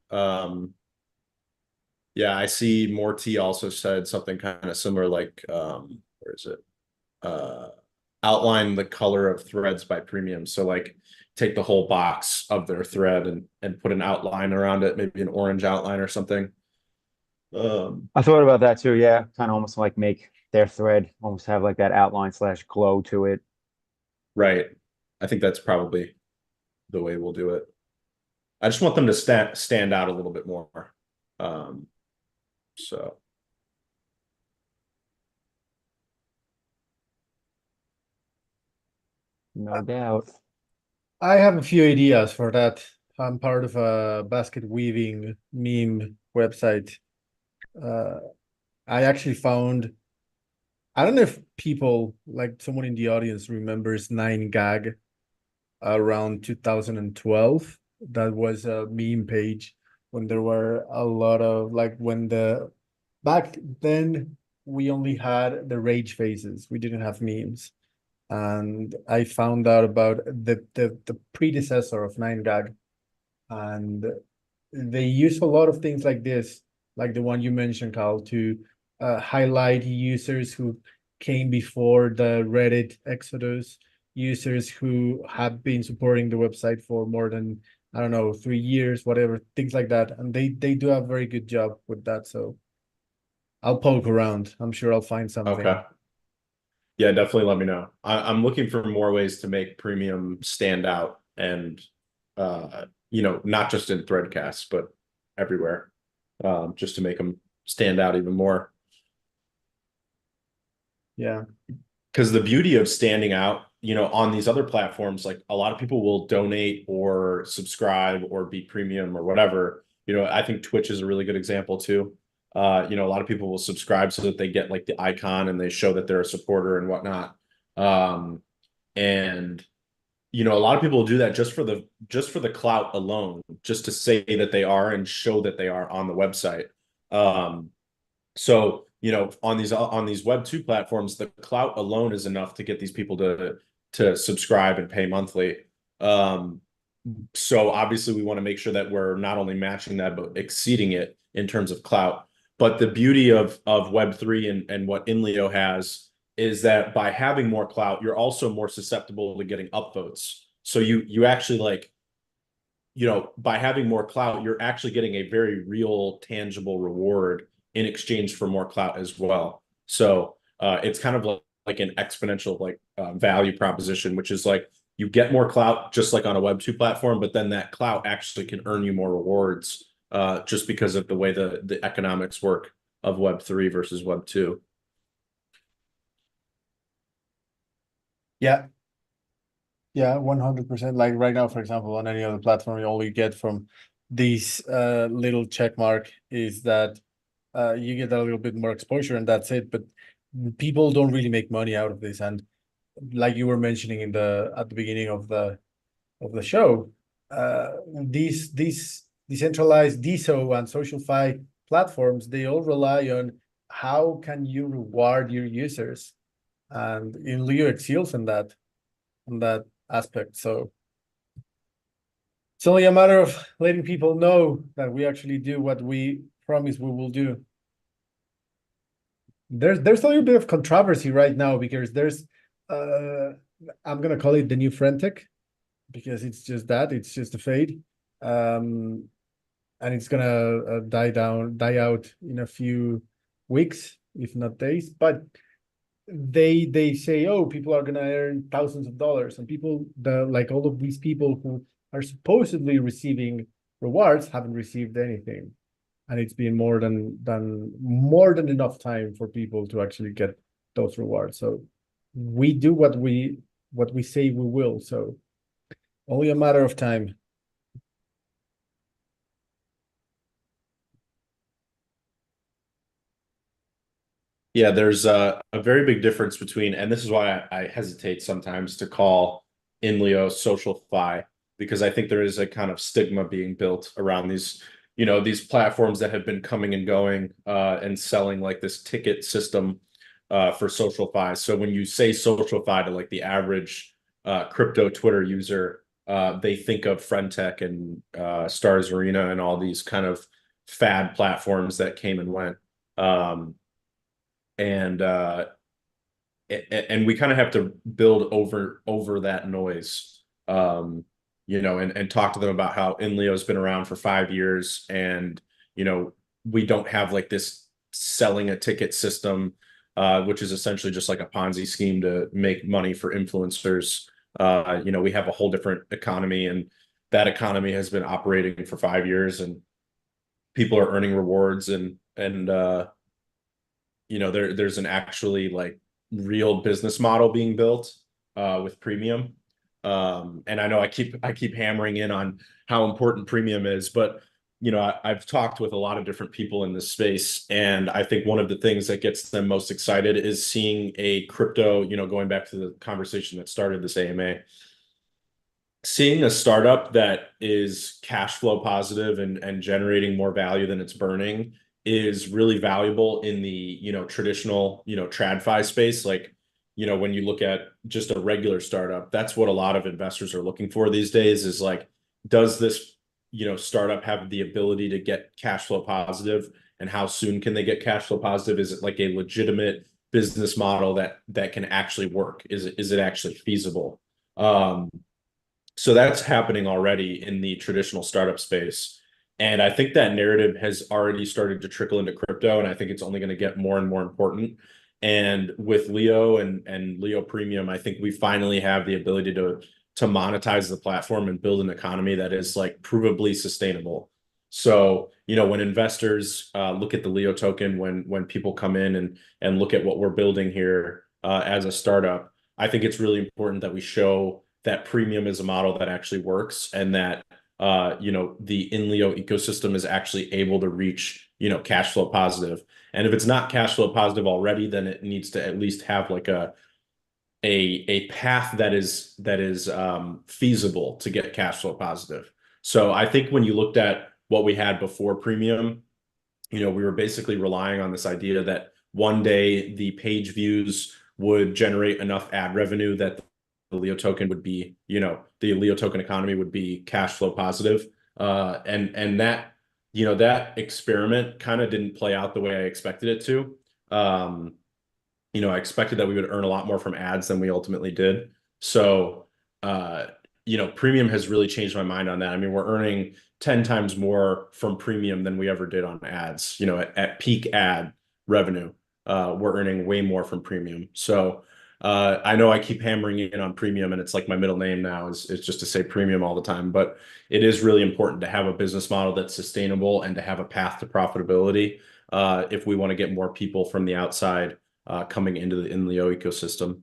Yeah, I see Morty also said something kind of similar, like where is it? Outline the color of threads by premium. So like take the whole box of their thread and put an outline around it, maybe an orange outline or something. I thought about that too. Yeah, kind of almost like make their thread almost have like that outline slash glow to it. Right. I think that's probably the way we'll do it. I just want them to stand out a little bit more. So No doubt. I have a few ideas for that. I'm part of a basket weaving meme website. Uh, I actually found, I don't know if people, like someone in the audience remembers 9gag around 2012. That was a meme page when there were a lot of like back then we only had the rage faces. We didn't have memes. And I found out about the predecessor of 9gag, and they use a lot of things like this, like the one you mentioned, Carl, to highlight users who came before the Reddit exodus, users who have been supporting the website for more than, I don't know, 3 years, whatever, things like that. And they do a very good job with that. So I'll poke around. I'm sure I'll find something. okay. Yeah, definitely let me know. I'm looking for more ways to make premium stand out and not just in Threadcasts, but everywhere. Just to make them stand out even more. Yeah. Because the beauty of standing out, on these other platforms, like a lot of people will donate or subscribe or be premium or whatever. I think Twitch is a really good example too. A lot of people will subscribe so that they get like the icon and they show that they're a supporter and whatnot. And a lot of people will do that just for the clout alone, just to say that they are and show that they are on the website. So, on these Web2 platforms, the clout alone is enough to get these people to subscribe and pay monthly. So obviously we want to make sure that we're not only matching that, but exceeding it in terms of clout. But the beauty of Web3 and what INLEO has is that by having more clout, you're also more susceptible to getting upvotes. So you actually like, by having more clout, you're actually getting a very real, tangible reward in exchange for more clout as well. So it's kind of like an exponential value proposition, which is like you get more clout just like on a Web2 platform, but then that clout actually can earn you more rewards just because of the way the economics work of Web3 versus Yeah. Yeah, 100%. Like right now, for example, on any other platform, all you get from this little check mark is that you get a little bit more exposure and that's it. But people don't really make money out of this. And like you were mentioning at the beginning of the show, these decentralized DSO and SocialFi platforms, they all rely on how can you reward your users, and INLEO excels in that aspect. So it's only a matter of letting people know that we actually do what we promise we will do. There's a little bit of controversy right now because there's I'm gonna call it the new Frentech, because it's just that, it's just a fade. And it's gonna die out in a few weeks, if not days. But they say, oh, people are gonna earn thousands of dollars, and people, like all of these people who are supposedly receiving rewards haven't received anything, and it's been more than enough time for people to actually get those rewards. So we do what we say we will. So only a matter of time. Yeah, there's a very big difference between, and this is why I hesitate sometimes to call INLEO social fi, because I think there is a kind of stigma being built around these, these platforms that have been coming and going and selling like this ticket system for social fi. So when you say social fi to like the average crypto Twitter user, they think of Frentech and Stars Arena and all these kind of fad platforms that came and went. Um, and we kind of have to build over that noise, and talk to them about how INLEO's been around for 5 years, and we don't have like this selling a ticket system, which is essentially just like a Ponzi scheme to make money for influencers. We have a whole different economy, and that economy has been operating for 5 years, and people are earning rewards, and there's an actually like real business model being built with premium. And I know I keep hammering in on how important premium is, but I've talked with a lot of different people in this space, and I think one of the things that gets them most excited is seeing a crypto, going back to the conversation that started this AMA, seeing a startup that is cash flow positive and generating more value than it's burning is really valuable in the traditional tradfi space. Like when you look at just a regular startup, that's what a lot of investors are looking for these days, is like, does this startup have the ability to get cash flow positive, and how soon can they get cash flow positive? Is it like a legitimate business model that can actually work? Is it actually feasible? So that's happening already in the traditional startup space. And I think that narrative has already started to trickle into crypto, and I think it's only going to get more and more important. And with Leo and Leo Premium, I think we finally have the ability to monetize the platform and build an economy that is like provably sustainable. So, when investors look at the Leo token, when people come in and look at what we're building here as a startup, I think it's really important that we show that premium is a model that actually works, and that the INLEO ecosystem is actually able to reach cash flow positive. And if it's not cash flow positive already, then it needs to at least have like a path that is feasible to get cash flow positive. So I think when you looked at what we had before premium, we were basically relying on this idea that one day the page views would generate enough ad revenue that the Leo token would be, the Leo token economy would be cash flow positive. And that, that experiment kind of didn't play out the way I expected it to. I expected that we would earn a lot more from ads than we ultimately did. So, premium has really changed my mind on that. I mean, we're earning 10 times more from premium than we ever did on ads. At peak ad revenue, we're earning way more from premium. So I know I keep hammering in on premium, and it's like my middle name now is just to say premium all the time, but it is really important to have a business model that's sustainable and to have a path to profitability if we want to get more people from the outside coming into the INLEO ecosystem.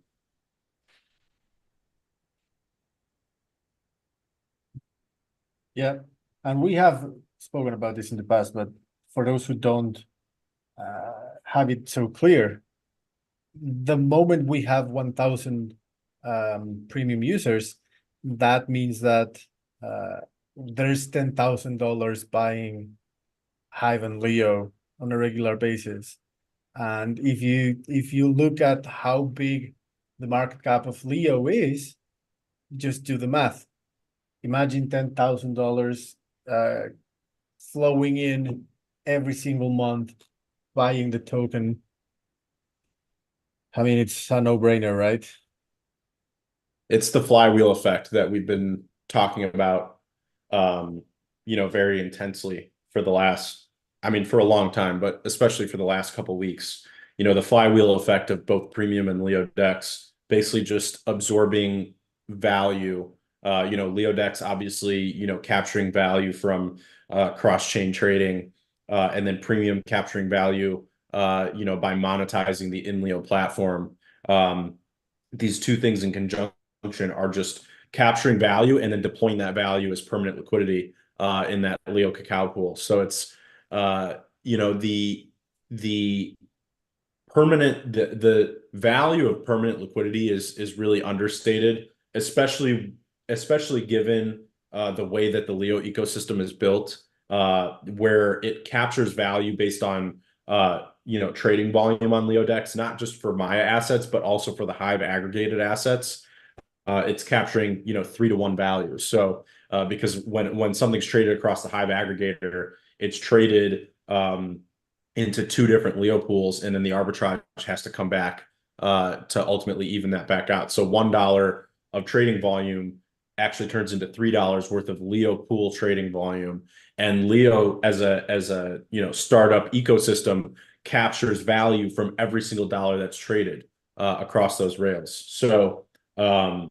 Yeah, and we have spoken about this in the past, but for those who don't have it so clear, the moment we have 1,000 premium users, that means that there's $10,000 buying Hive and Leo on a regular basis. And if you look at how big the market cap of Leo is, just do the math. Imagine $10,000 flowing in every single month, buying the token. I mean, it's a no-brainer, right? It's the flywheel effect that we've been talking about, very intensely for the last, I mean, for a long time, but especially for the last couple of weeks. The flywheel effect of both premium and Leo decks, basically just absorbing value. Leo decks obviously, capturing value from cross-chain trading, and then premium capturing value, by monetizing the INLEO platform. These two things in conjunction are just capturing value and then deploying that value as permanent liquidity in that Leo cacao pool. So it's the the value of permanent liquidity is really understated, especially given the way that the Leo ecosystem is built, where it captures value based on trading volume on Leo decks, not just for Maya assets, but also for the Hive aggregated assets. It's capturing 3-to-1 value. So because when something's traded across the Hive aggregator, it's traded into two different Leo pools, and then the arbitrage has to come back to ultimately even that back out. So $1 of trading volume actually turns into $3 worth of Leo pool trading volume. And Leo as a startup ecosystem captures value from every single dollar that's traded across those rails. So by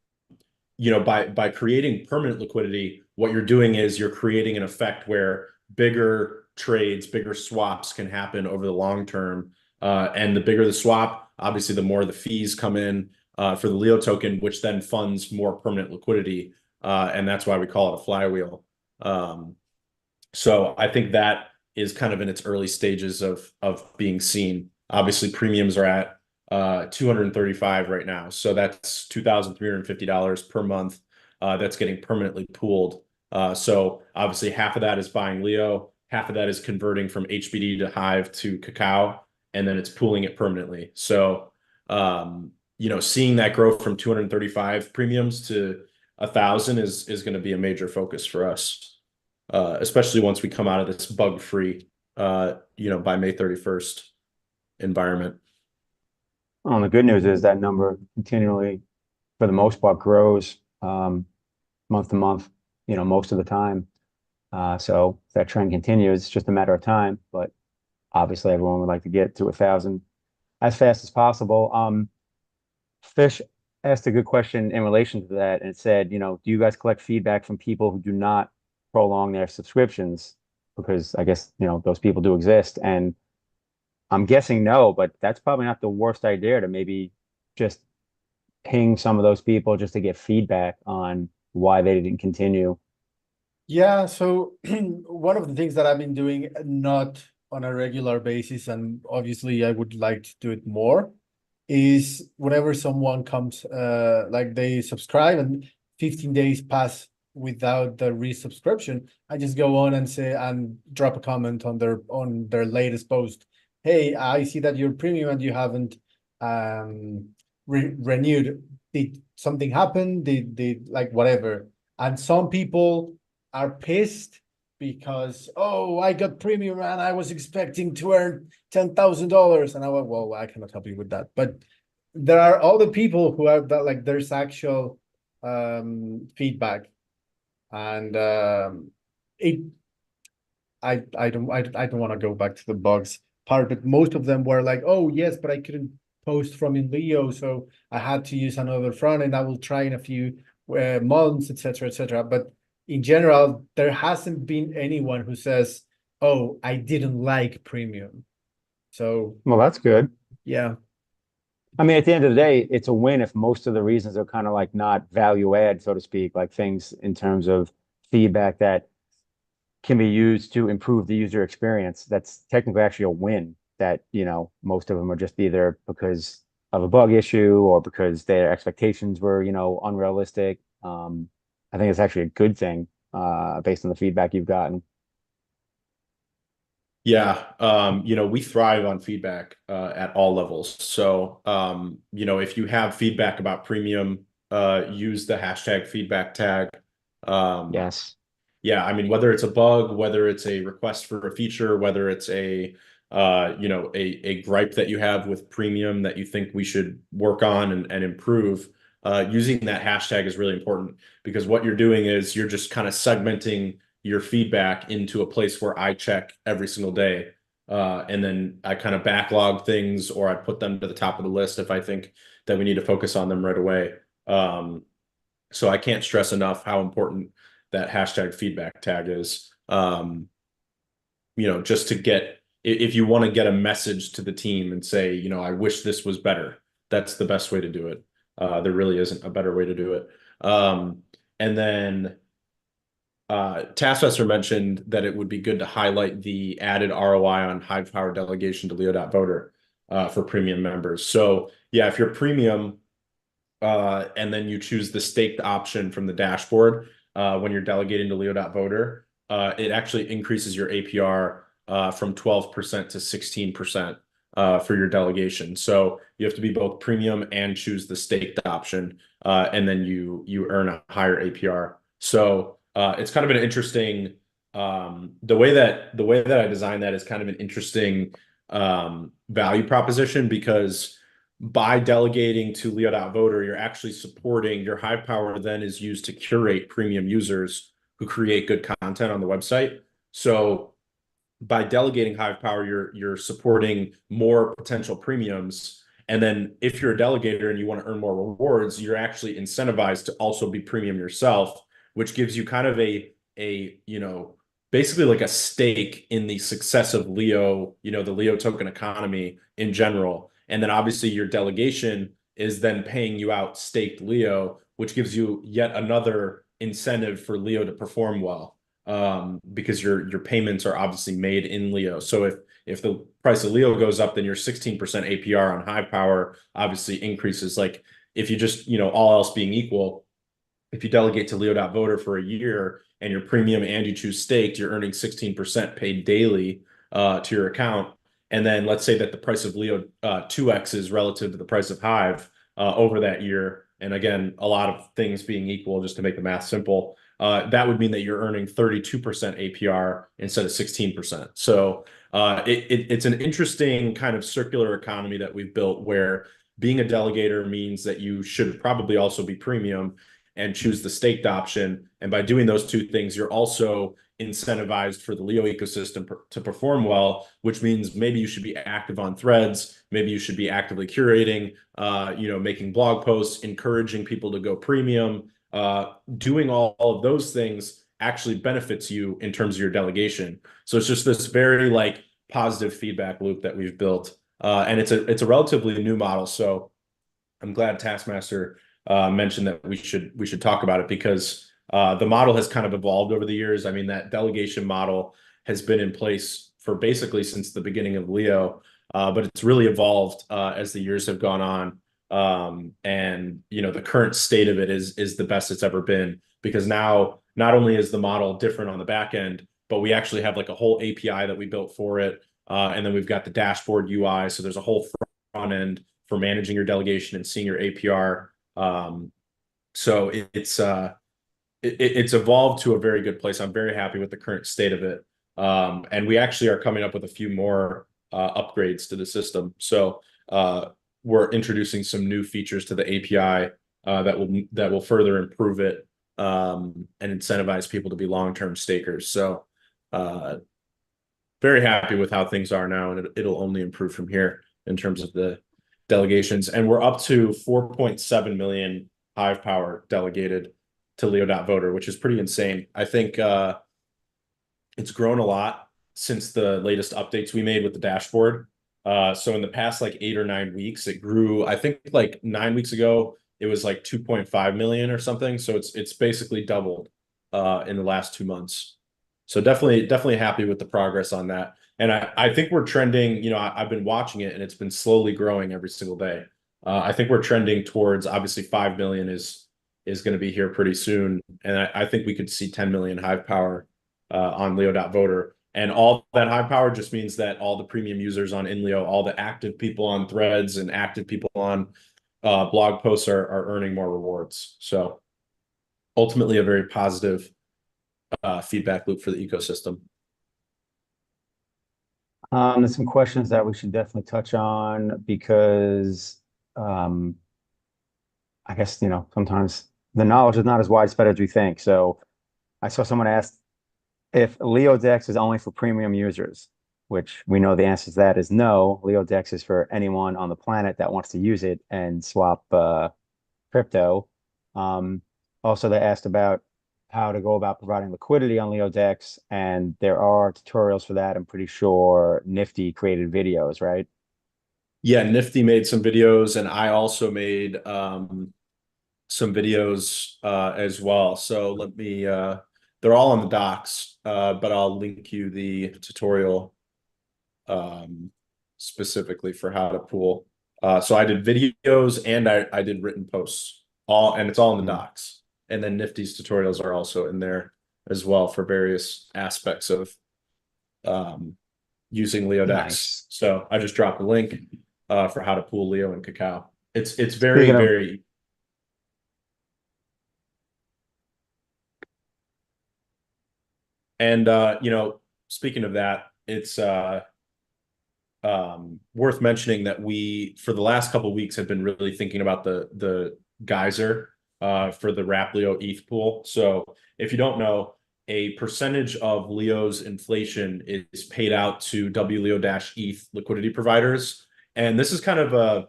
creating permanent liquidity, what you're doing is you're creating an effect where bigger trades, bigger swaps can happen over the long term. And the bigger the swap, obviously, the more the fees come in for the Leo token, which then funds more permanent liquidity. And that's why we call it a flywheel. So I think that is kind of in its early stages of being seen. Obviously, premiums are at 235 right now. So that's $2,350 per month that's getting permanently pooled. So obviously half of that is buying Leo, half of that is converting from HBD to Hive to cacao, and then it's pooling it permanently. So seeing that grow from 235 premiums to 1,000 is going to be a major focus for us, especially once we come out of this bug-free, by May 31st environment. Well, the good news is that number continually, for the most part, grows month to month, most of the time. So if that trend continues, it's just a matter of time. But obviously, everyone would like to get to 1,000 as fast as possible. Fish asked a good question in relation to that, and it said, do you guys collect feedback from people who do not prolong their subscriptions? Because I guess, those people do exist. And I'm guessing no, but that's probably not the worst idea to maybe just ping some of those people just to get feedback on why they didn't continue. Yeah, so one of the things that I've been doing, not on a regular basis, and obviously I would like to do it more, is whenever someone comes, like they subscribe and 15 days pass without the resubscription, I just go on and say and drop a comment on their latest post. Hey, I see that you're premium and you haven't renewed. Did something happen? Did like whatever? And some people are pissed because, oh, I got premium and I was expecting to earn $10,000. And I went, well, I cannot help you with that. But there are other people who are that, like, there's actual feedback. And I don't want to go back to the bugs part, but most of them were like, oh yes, but I couldn't post from INLEO, so I had to use another front end. I will try in a few months, etc., etc. But in general, there hasn't been anyone who says, oh, I didn't like premium. So Well, that's good. yeah. I mean, at the end of the day, it's a win if most of the reasons are kind of like not value add, so to speak, like things in terms of feedback that can be used to improve the user experience, that's technically actually a win. That, most of them are just either because of a bug issue or because their expectations were, unrealistic. I think it's actually a good thing, based on the feedback you've gotten. Yeah, we thrive on feedback at all levels. So, if you have feedback about premium, use the hashtag feedback tag. Um, Yes. yeah, I mean, whether it's a bug, whether it's a request for a feature, whether it's a gripe that you have with premium that you think we should work on and improve, using that hashtag is really important because what you're doing is you're just kind of segmenting your feedback into a place where I check every single day. And then I kind of backlog things or I put them to the top of the list if I think that we need to focus on them right away. So I can't stress enough how important that hashtag feedback tag is. Just to get, if you want to get a message to the team and say, I wish this was better, that's the best way to do it. There really isn't a better way to do it. And then Taskmaster mentioned that it would be good to highlight the added ROI on Hive Power delegation to Leo.voter for premium members. So yeah, if you're premium, and then you choose the staked option from the dashboard when you're delegating to Leo.voter, it actually increases your APR from 12% to 16% for your delegation. So you have to be both premium and choose the staked option, and then you earn a higher APR. So it's kind of an interesting the way that I designed that is kind of an interesting value proposition because by delegating to Leo.voter, you're actually supporting your Hive Power then is used to curate premium users who create good content on the website. So by delegating Hive Power, you're supporting more potential premiums. And then if you're a delegator and you want to earn more rewards, you're actually incentivized to also be premium yourself, which gives you kind of basically like a stake in the success of Leo, the Leo token economy in general. And then obviously your delegation is then paying you out staked Leo, which gives you yet another incentive for Leo to perform well, because your payments are obviously made in Leo. So if the price of Leo goes up, then your 16% APR on Hive Power obviously increases. Like if you just, all else being equal, if you delegate to Leo.voter for a year and you're premium and you choose staked, you're earning 16% paid daily to your account. And then let's say that the price of Leo 2x is relative to the price of Hive over that year. And again, a lot of things being equal, just to make the math simple, that would mean that you're earning 32% APR instead of 16%. So it's an interesting kind of circular economy that we've built where being a delegator means that you should probably also be premium and choose the staked option. And by doing those two things, you're also incentivized for the Leo ecosystem to perform well, which means maybe you should be active on threads, maybe you should be actively curating, making blog posts, encouraging people to go premium. Doing all of those things actually benefits you in terms of your delegation. So it's just this very like positive feedback loop that we've built. And it's a relatively new model. So I'm glad Taskmaster mentioned that we should talk about it because the model has kind of evolved over the years. I mean, that delegation model has been in place for basically since the beginning of Leo, but it's really evolved as the years have gone on. And the current state of it is the best it's ever been because now not only is the model different on the back end, but we actually have like a whole API that we built for it. And then we've got the dashboard UI. So there's a whole front end for managing your delegation and seeing your APR. So it's evolved to a very good place. I'm very happy with the current state of it. And we actually are coming up with a few more upgrades to the system. So we're introducing some new features to the API that will further improve it and incentivize people to be long-term stakers. So very happy with how things are now, and it'll only improve from here in terms of the delegations. And we're up to 4.7 million Hive Power delegated to Leo.voter, which is pretty insane. I think it's grown a lot since the latest updates we made with the dashboard. So in the past like 8 or 9 weeks, it grew. I think like 9 weeks ago, it was like 2.5 million or something. So it's basically doubled in the last 2 months. So definitely happy with the progress on that. And I think we're trending, I've been watching it and it's been slowly growing every single day. I think we're trending towards obviously 5 million is going to be here pretty soon. And I think we could see 10 million hive power on Leo.voter. And all that hive power just means that all the premium users on INLEO, all the active people on threads and active people on blog posts are earning more rewards. So ultimately a very positive feedback loop for the ecosystem. There's some questions that we should definitely touch on because I guess, sometimes the knowledge is not as widespread as we think. So I saw someone ask if LeoDex is only for premium users, which we know the answer to that is no. LeoDex is for anyone on the planet that wants to use it and swap crypto. Um, Also, they asked about how to go about providing liquidity on LeoDex, and there are tutorials for that. I'm pretty sure Nifty created videos, right? Yeah, Nifty made some videos, and I also made some videos as well. So let me they're all on the docs, but I'll link you the tutorial specifically for how to pool. So I did videos and I did written posts, and it's all in the Mm. docs. And then Nifty's tutorials are also in there as well for various aspects of using LeoDex. Nice. So I just dropped a link for how to pool Leo and Cacao. It's very, Speaking of, very and speaking of that, it's worth mentioning that we, for the last couple of weeks, have been really thinking about the geyser for the Wrap Leo ETH pool. So if you don't know, a percentage of Leo's inflation is paid out to WLEO-ETH liquidity providers. And this is kind of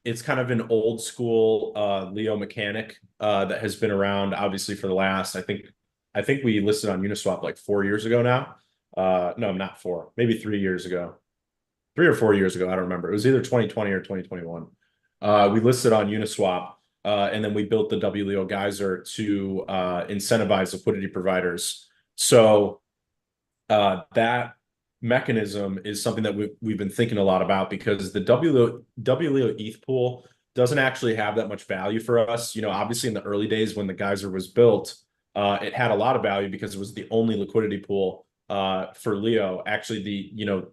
it's kind of an old school Leo mechanic that has been around obviously for the last, I think we listed on Uniswap like 4 years ago now. No, not 4, maybe 3 years ago. 3 or 4 years ago, I don't remember. It was either 2020 or 2021. We listed on Uniswap, and then we built the WLEO Geyser to incentivize liquidity providers. So that mechanism is something that we've been thinking a lot about because the WLEO ETH pool doesn't actually have that much value for us. Obviously in the early days when the Geyser was built, it had a lot of value because it was the only liquidity pool for Leo. Actually,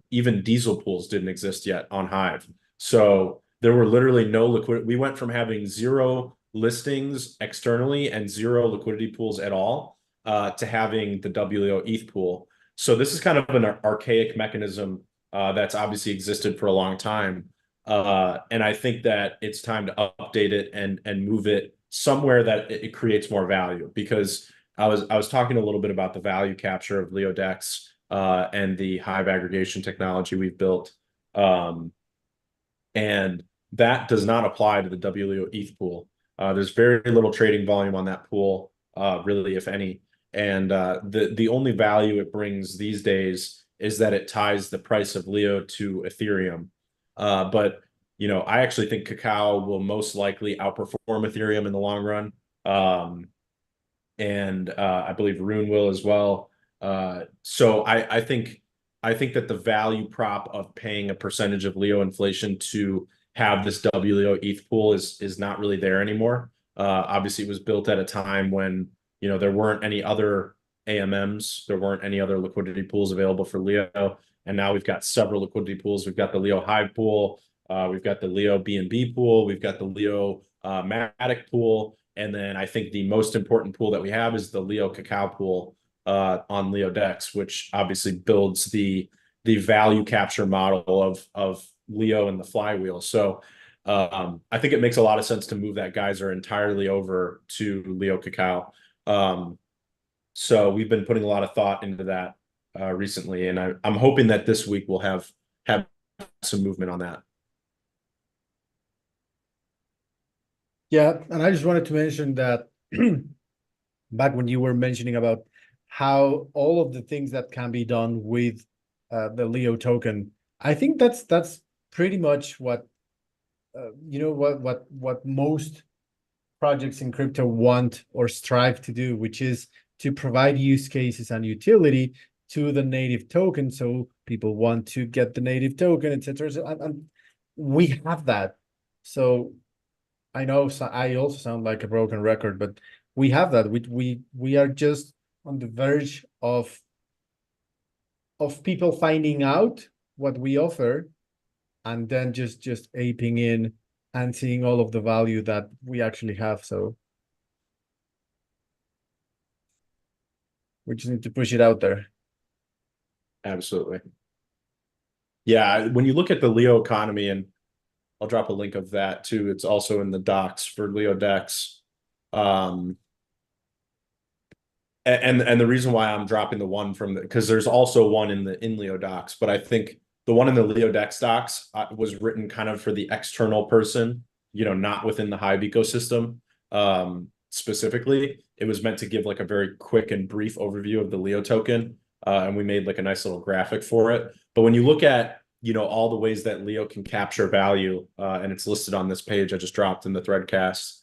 even diesel pools didn't exist yet on Hive. So there were literally no liquidity. We went from having 0 listings externally and 0 liquidity pools at all to having the WLEO ETH pool. So this is kind of an archaic mechanism that's obviously existed for a long time. And I think that it's time to update it and move it somewhere that it creates more value, because I was talking a little bit about the value capture of LeoDex and the Hive aggregation technology we've built. And that does not apply to the WLEO ETH pool. There's very little trading volume on that pool, really, if any. And the only value it brings these days is that it ties the price of Leo to Ethereum. But I actually think Cacao will most likely outperform Ethereum in the long run. And I believe Rune will as well. So I think that the value prop of paying a percentage of Leo inflation to have this WLEO ETH pool is not really there anymore. Obviously, it was built at a time when there weren't any other AMMs, there weren't any other liquidity pools available for Leo, and now we've got several liquidity pools. We've got the Leo Hive pool, we've got the Leo BNB pool, we've got the Leo Matic pool, and then I think the most important pool that we have is the Leo Cacao pool on LeoDex, which obviously builds the value capture model of Leo and the flywheel. So I think it makes a lot of sense to move that geyser entirely over to Leo Cacao. So we've been putting a lot of thought into that recently, and I'm hoping that this week we'll have some movement on that. Yeah, and I just wanted to mention that back when you were mentioning about how all of the things that can be done with the Leo token, I think that's pretty much what what most projects in crypto want or strive to do, which is to provide use cases and utility to the native token. So people want to get the native token, etc. So, and we have that. So I know I also sound like a broken record, but we have that. We are just on the verge of people finding out what we offer, and then just aping in and seeing all of the value that we actually have. So we just need to push it out there. Absolutely. Yeah, when you look at the Leo economy, and I'll drop a link of that too. It's also in the docs for Leo Dex. And the reason why I'm dropping the one from because there's also one in the INLEO docs, but I think the one in the Leo Dex docs was written kind of for the external person, not within the Hive ecosystem. Specifically, it was meant to give like a very quick and brief overview of the Leo token, and we made like a nice little graphic for it. But when you look at all the ways that Leo can capture value, and it's listed on this page I just dropped in the Threadcast.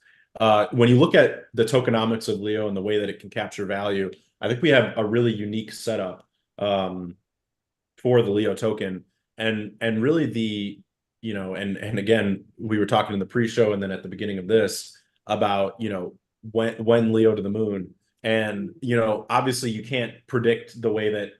When you look at the tokenomics of Leo and the way that it can capture value, I think we have a really unique setup for the Leo token. And really and again, we were talking in the pre-show and then at the beginning of this about, when Leo to the moon. And, obviously you can't predict the way that,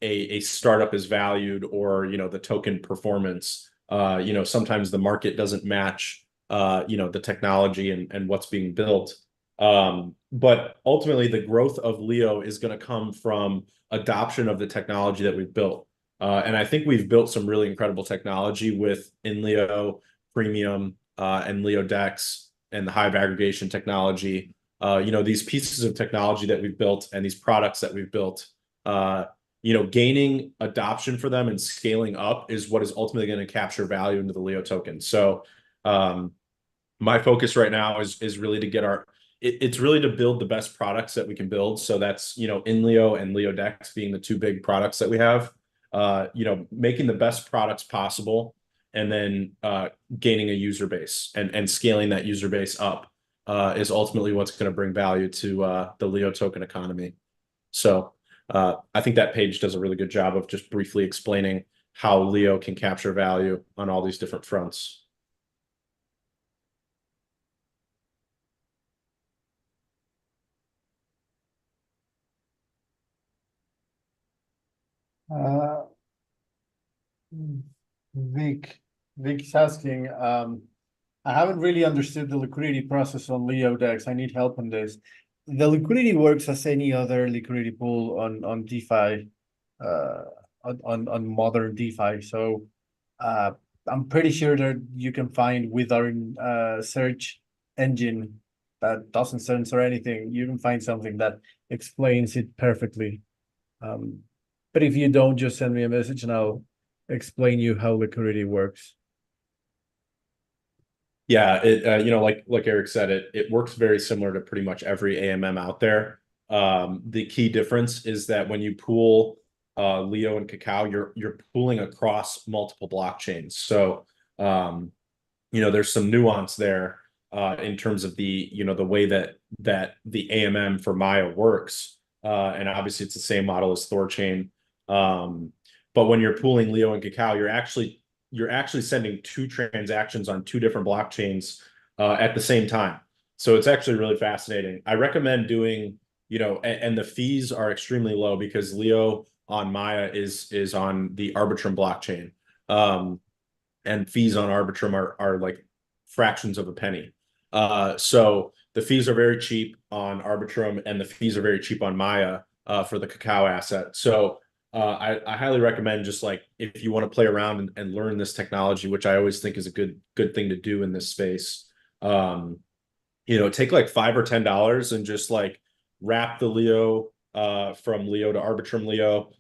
a startup is valued or, the token performance. Sometimes the market doesn't match the technology and what's being built. But ultimately, the growth of Leo is going to come from adoption of the technology that we've built. And I think we've built some really incredible technology with INLEO, Premium, and Leo Dex, and the Hive aggregation technology. These pieces of technology that we've built and these products that we've built, gaining adoption for them and scaling up is what is ultimately going to capture value into the Leo token. So, my focus right now is really to get it's really to build the best products that we can build. So that's, INLEO and Leo Dex being the two big products that we have, making the best products possible and then gaining a user base and scaling that user base up is ultimately what's going to bring value to the Leo token economy. So I think that page does a really good job of just briefly explaining how Leo can capture value on all these different fronts. Uh, Vic, Vic's asking, I haven't really understood the liquidity process on Leo Dex. I need help on this. The liquidity works as any other liquidity pool on DeFi, on modern DeFi. So, I'm pretty sure that you can find with our search engine that doesn't censor anything. You can find something that explains it perfectly. But if you don't, just send me a message and I'll explain you how liquidity works. Yeah, it like Eric said, it works very similar to pretty much every AMM out there. The key difference is that when you pool Leo and Cacao, you're pooling across multiple blockchains. So there's some nuance there in terms of the way that the AMM for Maya works. And obviously it's the same model as Thorchain. But when you're pooling Leo and Cacao, you're actually sending two transactions on two different blockchains at the same time. So it's actually really fascinating. I recommend doing, and the fees are extremely low because Leo on Maya is on the Arbitrum blockchain. And fees on Arbitrum are like fractions of a penny. So the fees are very cheap on Arbitrum and the fees are very cheap on Maya for the Cacao asset. So I highly recommend just like if you want to play around and learn this technology, which I always think is a good thing to do in this space. Take like $5 or $10 and just like wrap the Leo from Leo to Arbitrum Leo,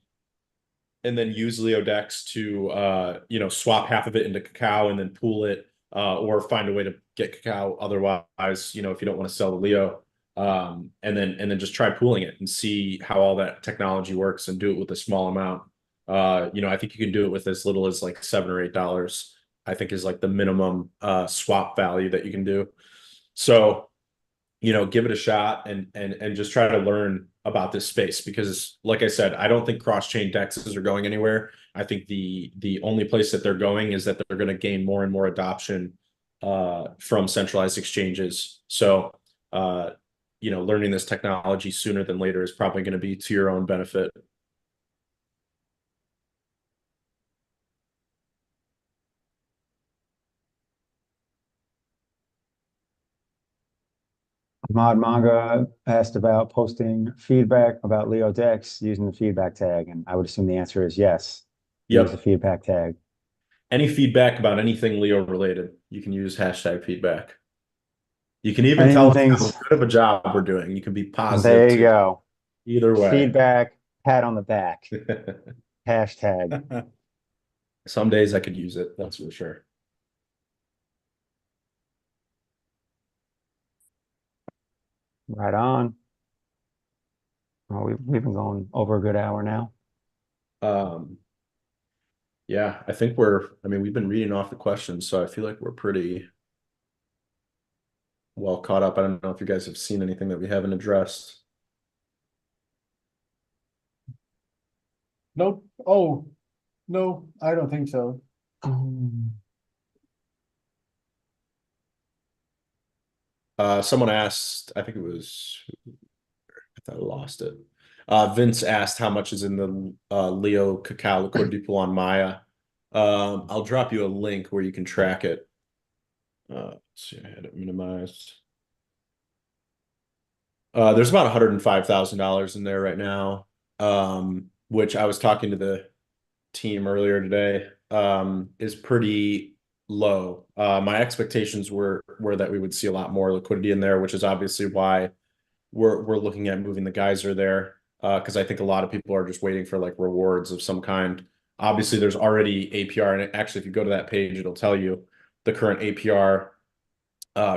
and then use Leo Dex to swap half of it into Cacao and then pool it, or find a way to get Cacao otherwise, if you don't want to sell the Leo. And then just try pooling it and see how all that technology works and do it with a small amount. I think you can do it with as little as like $7 or $8, I think is like the minimum swap value that you can do. So give it a shot and just try to learn about this space because, like I said, I don't think cross-chain dexes are going anywhere. I think the only place that they're going is that they're going to gain more and more adoption from centralized exchanges. So, learning this technology sooner than later is probably going to be to your own benefit. Mod Manga asked about posting feedback about Leo Dex using the feedback tag, and I would assume the answer is yes. Use the Yep. feedback tag. Any feedback about anything Leo related, you can use hashtag feedback. You can even tell us how Anything's good of a job we're doing. You can be positive there you too. go. Either way. Feedback, pat on the back. Hashtag. Some days I could use it, that's for sure. Right on. Oh, we've been going over a good hour now. Um, yeah, I mean, we've been reading off the questions, so I feel like we're pretty well caught up. I don't know if you guys have seen anything that we haven't addressed. Nope. Oh, no, I don't think so. Someone asked, I think it was, I thought I lost it. Vince asked how much is in the Leo Cacao liquidity pool on Maya. I'll drop you a link where you can track it. Let's see, I had it minimized. There's about $105,000 in there right now, which I was talking to the team earlier today, is pretty low. My expectations were that we would see a lot more liquidity in there, which is obviously why we're looking at moving the geyser there, because I think a lot of people are just waiting for like rewards of some kind. Obviously, there's already APR, and actually, if you go to that page, it'll tell you the current APR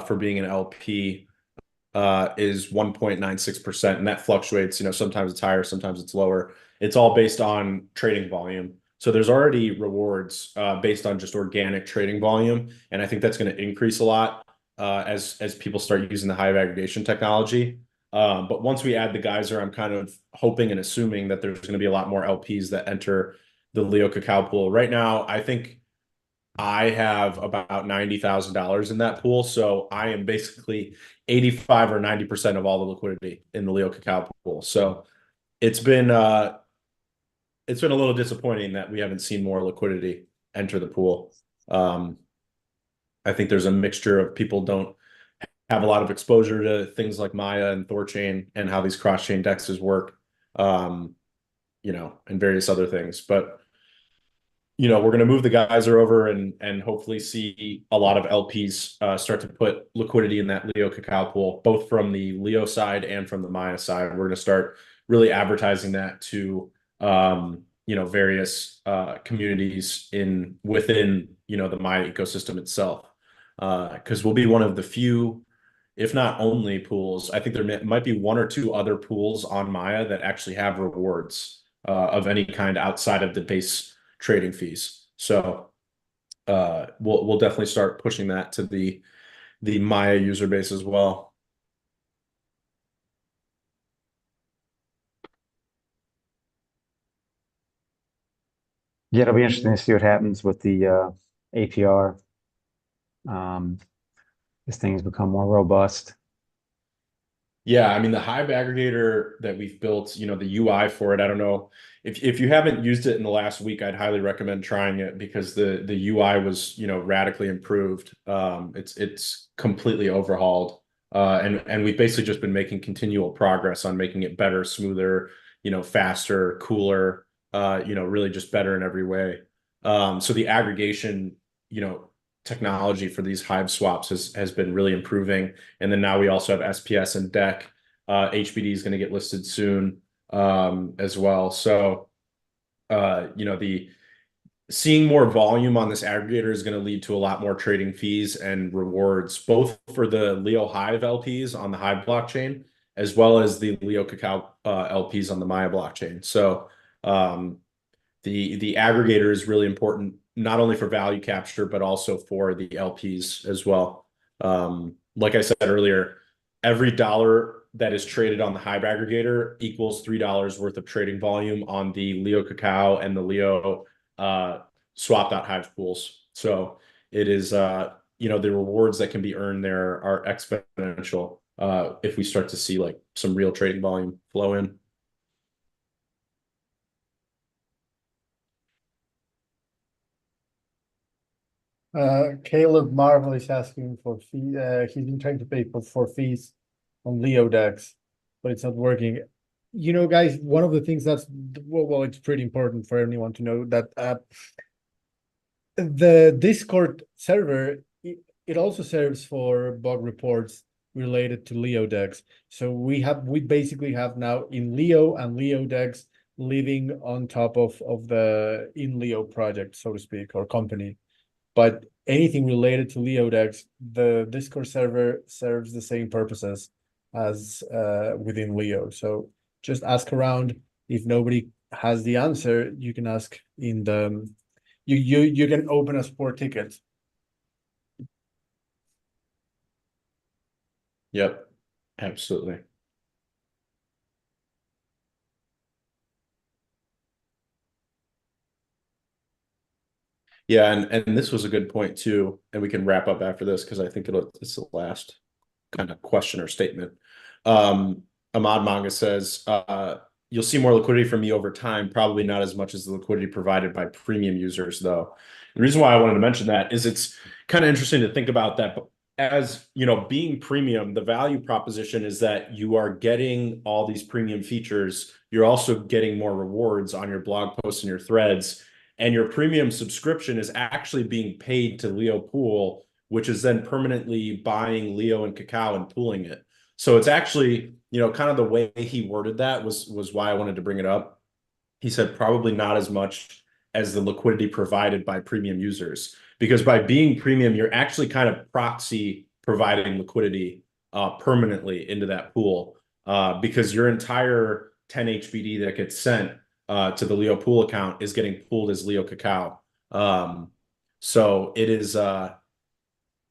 for being an LP is 1.96%, and that fluctuates. Sometimes it's higher, sometimes it's lower. It's all based on trading volume. So there's already rewards based on just organic trading volume, and I think that's going to increase a lot as people start using the Hive aggregation technology. But once we add the geyser, I'm kind of hoping and assuming that there's going to be a lot more LPs that enter the Leo Cacao pool. Right now, I think I have about $90,000 in that pool. So I am basically 85 or 90% of all the liquidity in the Leo Cacao pool. So it's been uh it's been a little disappointing that we haven't seen more liquidity enter the pool. Um, I think there's a mixture of people don't have a lot of exposure to things like Maya and Thorchain and how these cross-chain dexes work, um, and various other things. But we're going to move the geyser over and hopefully see a lot of LPs start to put liquidity in that Leo Cacao pool, both from the Leo side and from the Maya side. We're going to start really advertising that to various communities within the Maya ecosystem itself, because we'll be one of the few, if not only pools. I think there might be one or two other pools on Maya that actually have rewards of any kind outside of the base trading fees. So we'll definitely start pushing that to the Maya user base as well. Yeah, it'll be interesting to see what happens with the APR as things become more robust. Yeah, I mean the Hive aggregator that we've built, the UI for it, I don't know if you haven't used it in the last week, I'd highly recommend trying it because the UI was, radically improved. It's completely overhauled. And we've basically just been making continual progress on making it better, smoother, faster, cooler, really just better in every way. So the aggregation, technology for these Hive swaps has been really improving. And then now we also have SPS and DEC. HBD is going to get listed soon as well. So, the seeing more volume on this aggregator is going to lead to a lot more trading fees and rewards, both for the Leo Hive LPs on the Hive blockchain, as well as the Leo Cacao LPs on the Maya blockchain. So, the aggregator is really important, not only for value capture, but also for the LPs as well. Like I said earlier, every dollar that is traded on the Hive aggregator equals $3 worth of trading volume on the Leo Cacao and the Leo swap.hive pools. So it is, you know, the rewards that can be earned there are exponential if we start to see like some real trading volume flow in. Caleb Marvel is asking for fee. He's been trying to pay for fees on Leo decks, but it's not working. You know, guys, one of the things that's well, it's pretty important for anyone to know that the Discord server it also serves for bug reports related to Leo decks. So we basically have now INLEO and Leo decks living on top of the INLEO project, so to speak, or company. But anything related to Leo decks, the Discord server serves the same purposes as within Leo. So just ask around. If nobody has the answer, you can ask in the you can open a support ticket. Yep, absolutely. Yeah, and this was a good point too, and we can wrap up after this because I think it's the last kind of question or statement. Ahmad Manga says, you'll see more liquidity from me over time, probably not as much as the liquidity provided by premium users, though. The reason why I wanted to mention that is it's kind of interesting to think about that. As you know, being premium, the value proposition is that you are getting all these premium features. You're also getting more rewards on your blog posts and your threads. And your premium subscription is actually being paid to Leo Pool, which is then permanently buying Leo and Cacao and pooling it. So it's actually, you know, kind of the way he worded that was why I wanted to bring it up. He said probably not as much as the liquidity provided by premium users, because by being premium, you're actually kind of proxy providing liquidity permanently into that pool because your entire 10 HBD that gets sent to the Leo pool account is getting pooled as Leo Cacao. So it is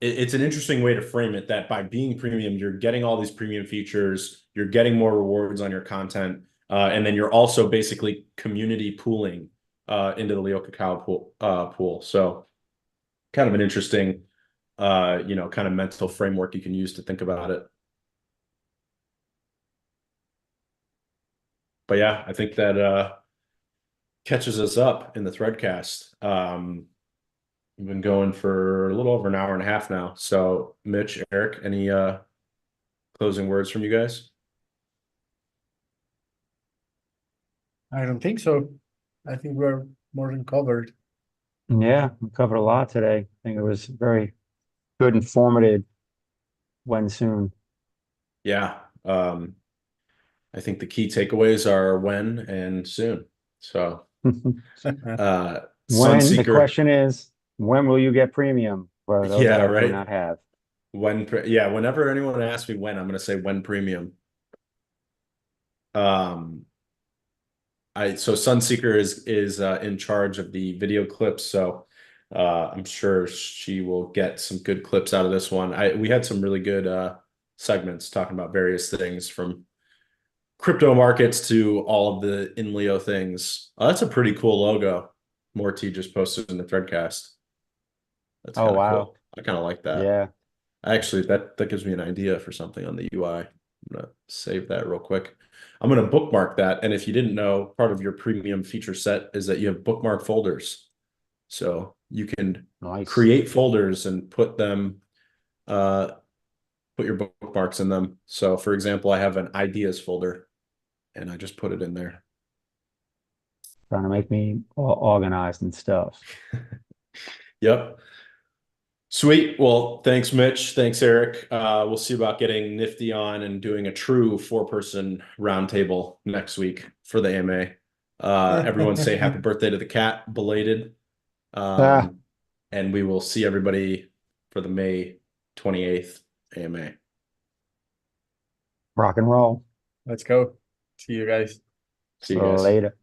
it's an interesting way to frame it that by being premium, you're getting all these premium features, you're getting more rewards on your content, and then you're also basically community pooling into the Leo Cacao pool. So kind of an interesting, you know, kind of mental framework you can use to think about it. But yeah, I think that catches us up in the Threadcast. We've been going for a little over an hour and a half now. So Mitch, Eric, any closing words from you guys? I don't think so. I think we're more than covered. Yeah, we covered a lot today. I think it was very good, informative. When soon? Yeah. I think the key takeaways are when and soon. So When the Sunseeker, question is, when will you get premium? For those yeah, that do right. not have. Yeah, whenever anyone asks me when, I'm gonna say when premium. Um so Sunseeker is in charge of the video clips, so I'm sure she will get some good clips out of this one. We had some really good segments talking about various things from crypto markets to all of the INLEO things. That's a pretty cool logo. Morty just posted in the Threadcast. That's Oh, kind of wow. cool. I kind of like that. Yeah. Actually, that gives me an idea for something on the UI. I'm gonna save that real quick. I'm gonna bookmark that. And if you didn't know, part of your premium feature set is that you have bookmark folders. So you can Nice. create folders and put them, put your bookmarks in them. So for example, I have an ideas folder and I just put it in there. Trying to make me all organized and stuff. Yep. Sweet. Well, thanks, Mitch. Thanks, Eric. We'll see about getting Nifty on and doing a true four-person roundtable next week for the AMA. Everyone say happy birthday to the cat, belated. Ah, And we will see everybody for the May 28th AMA. rock and roll. Let's go. See you guys. See you guys. Later.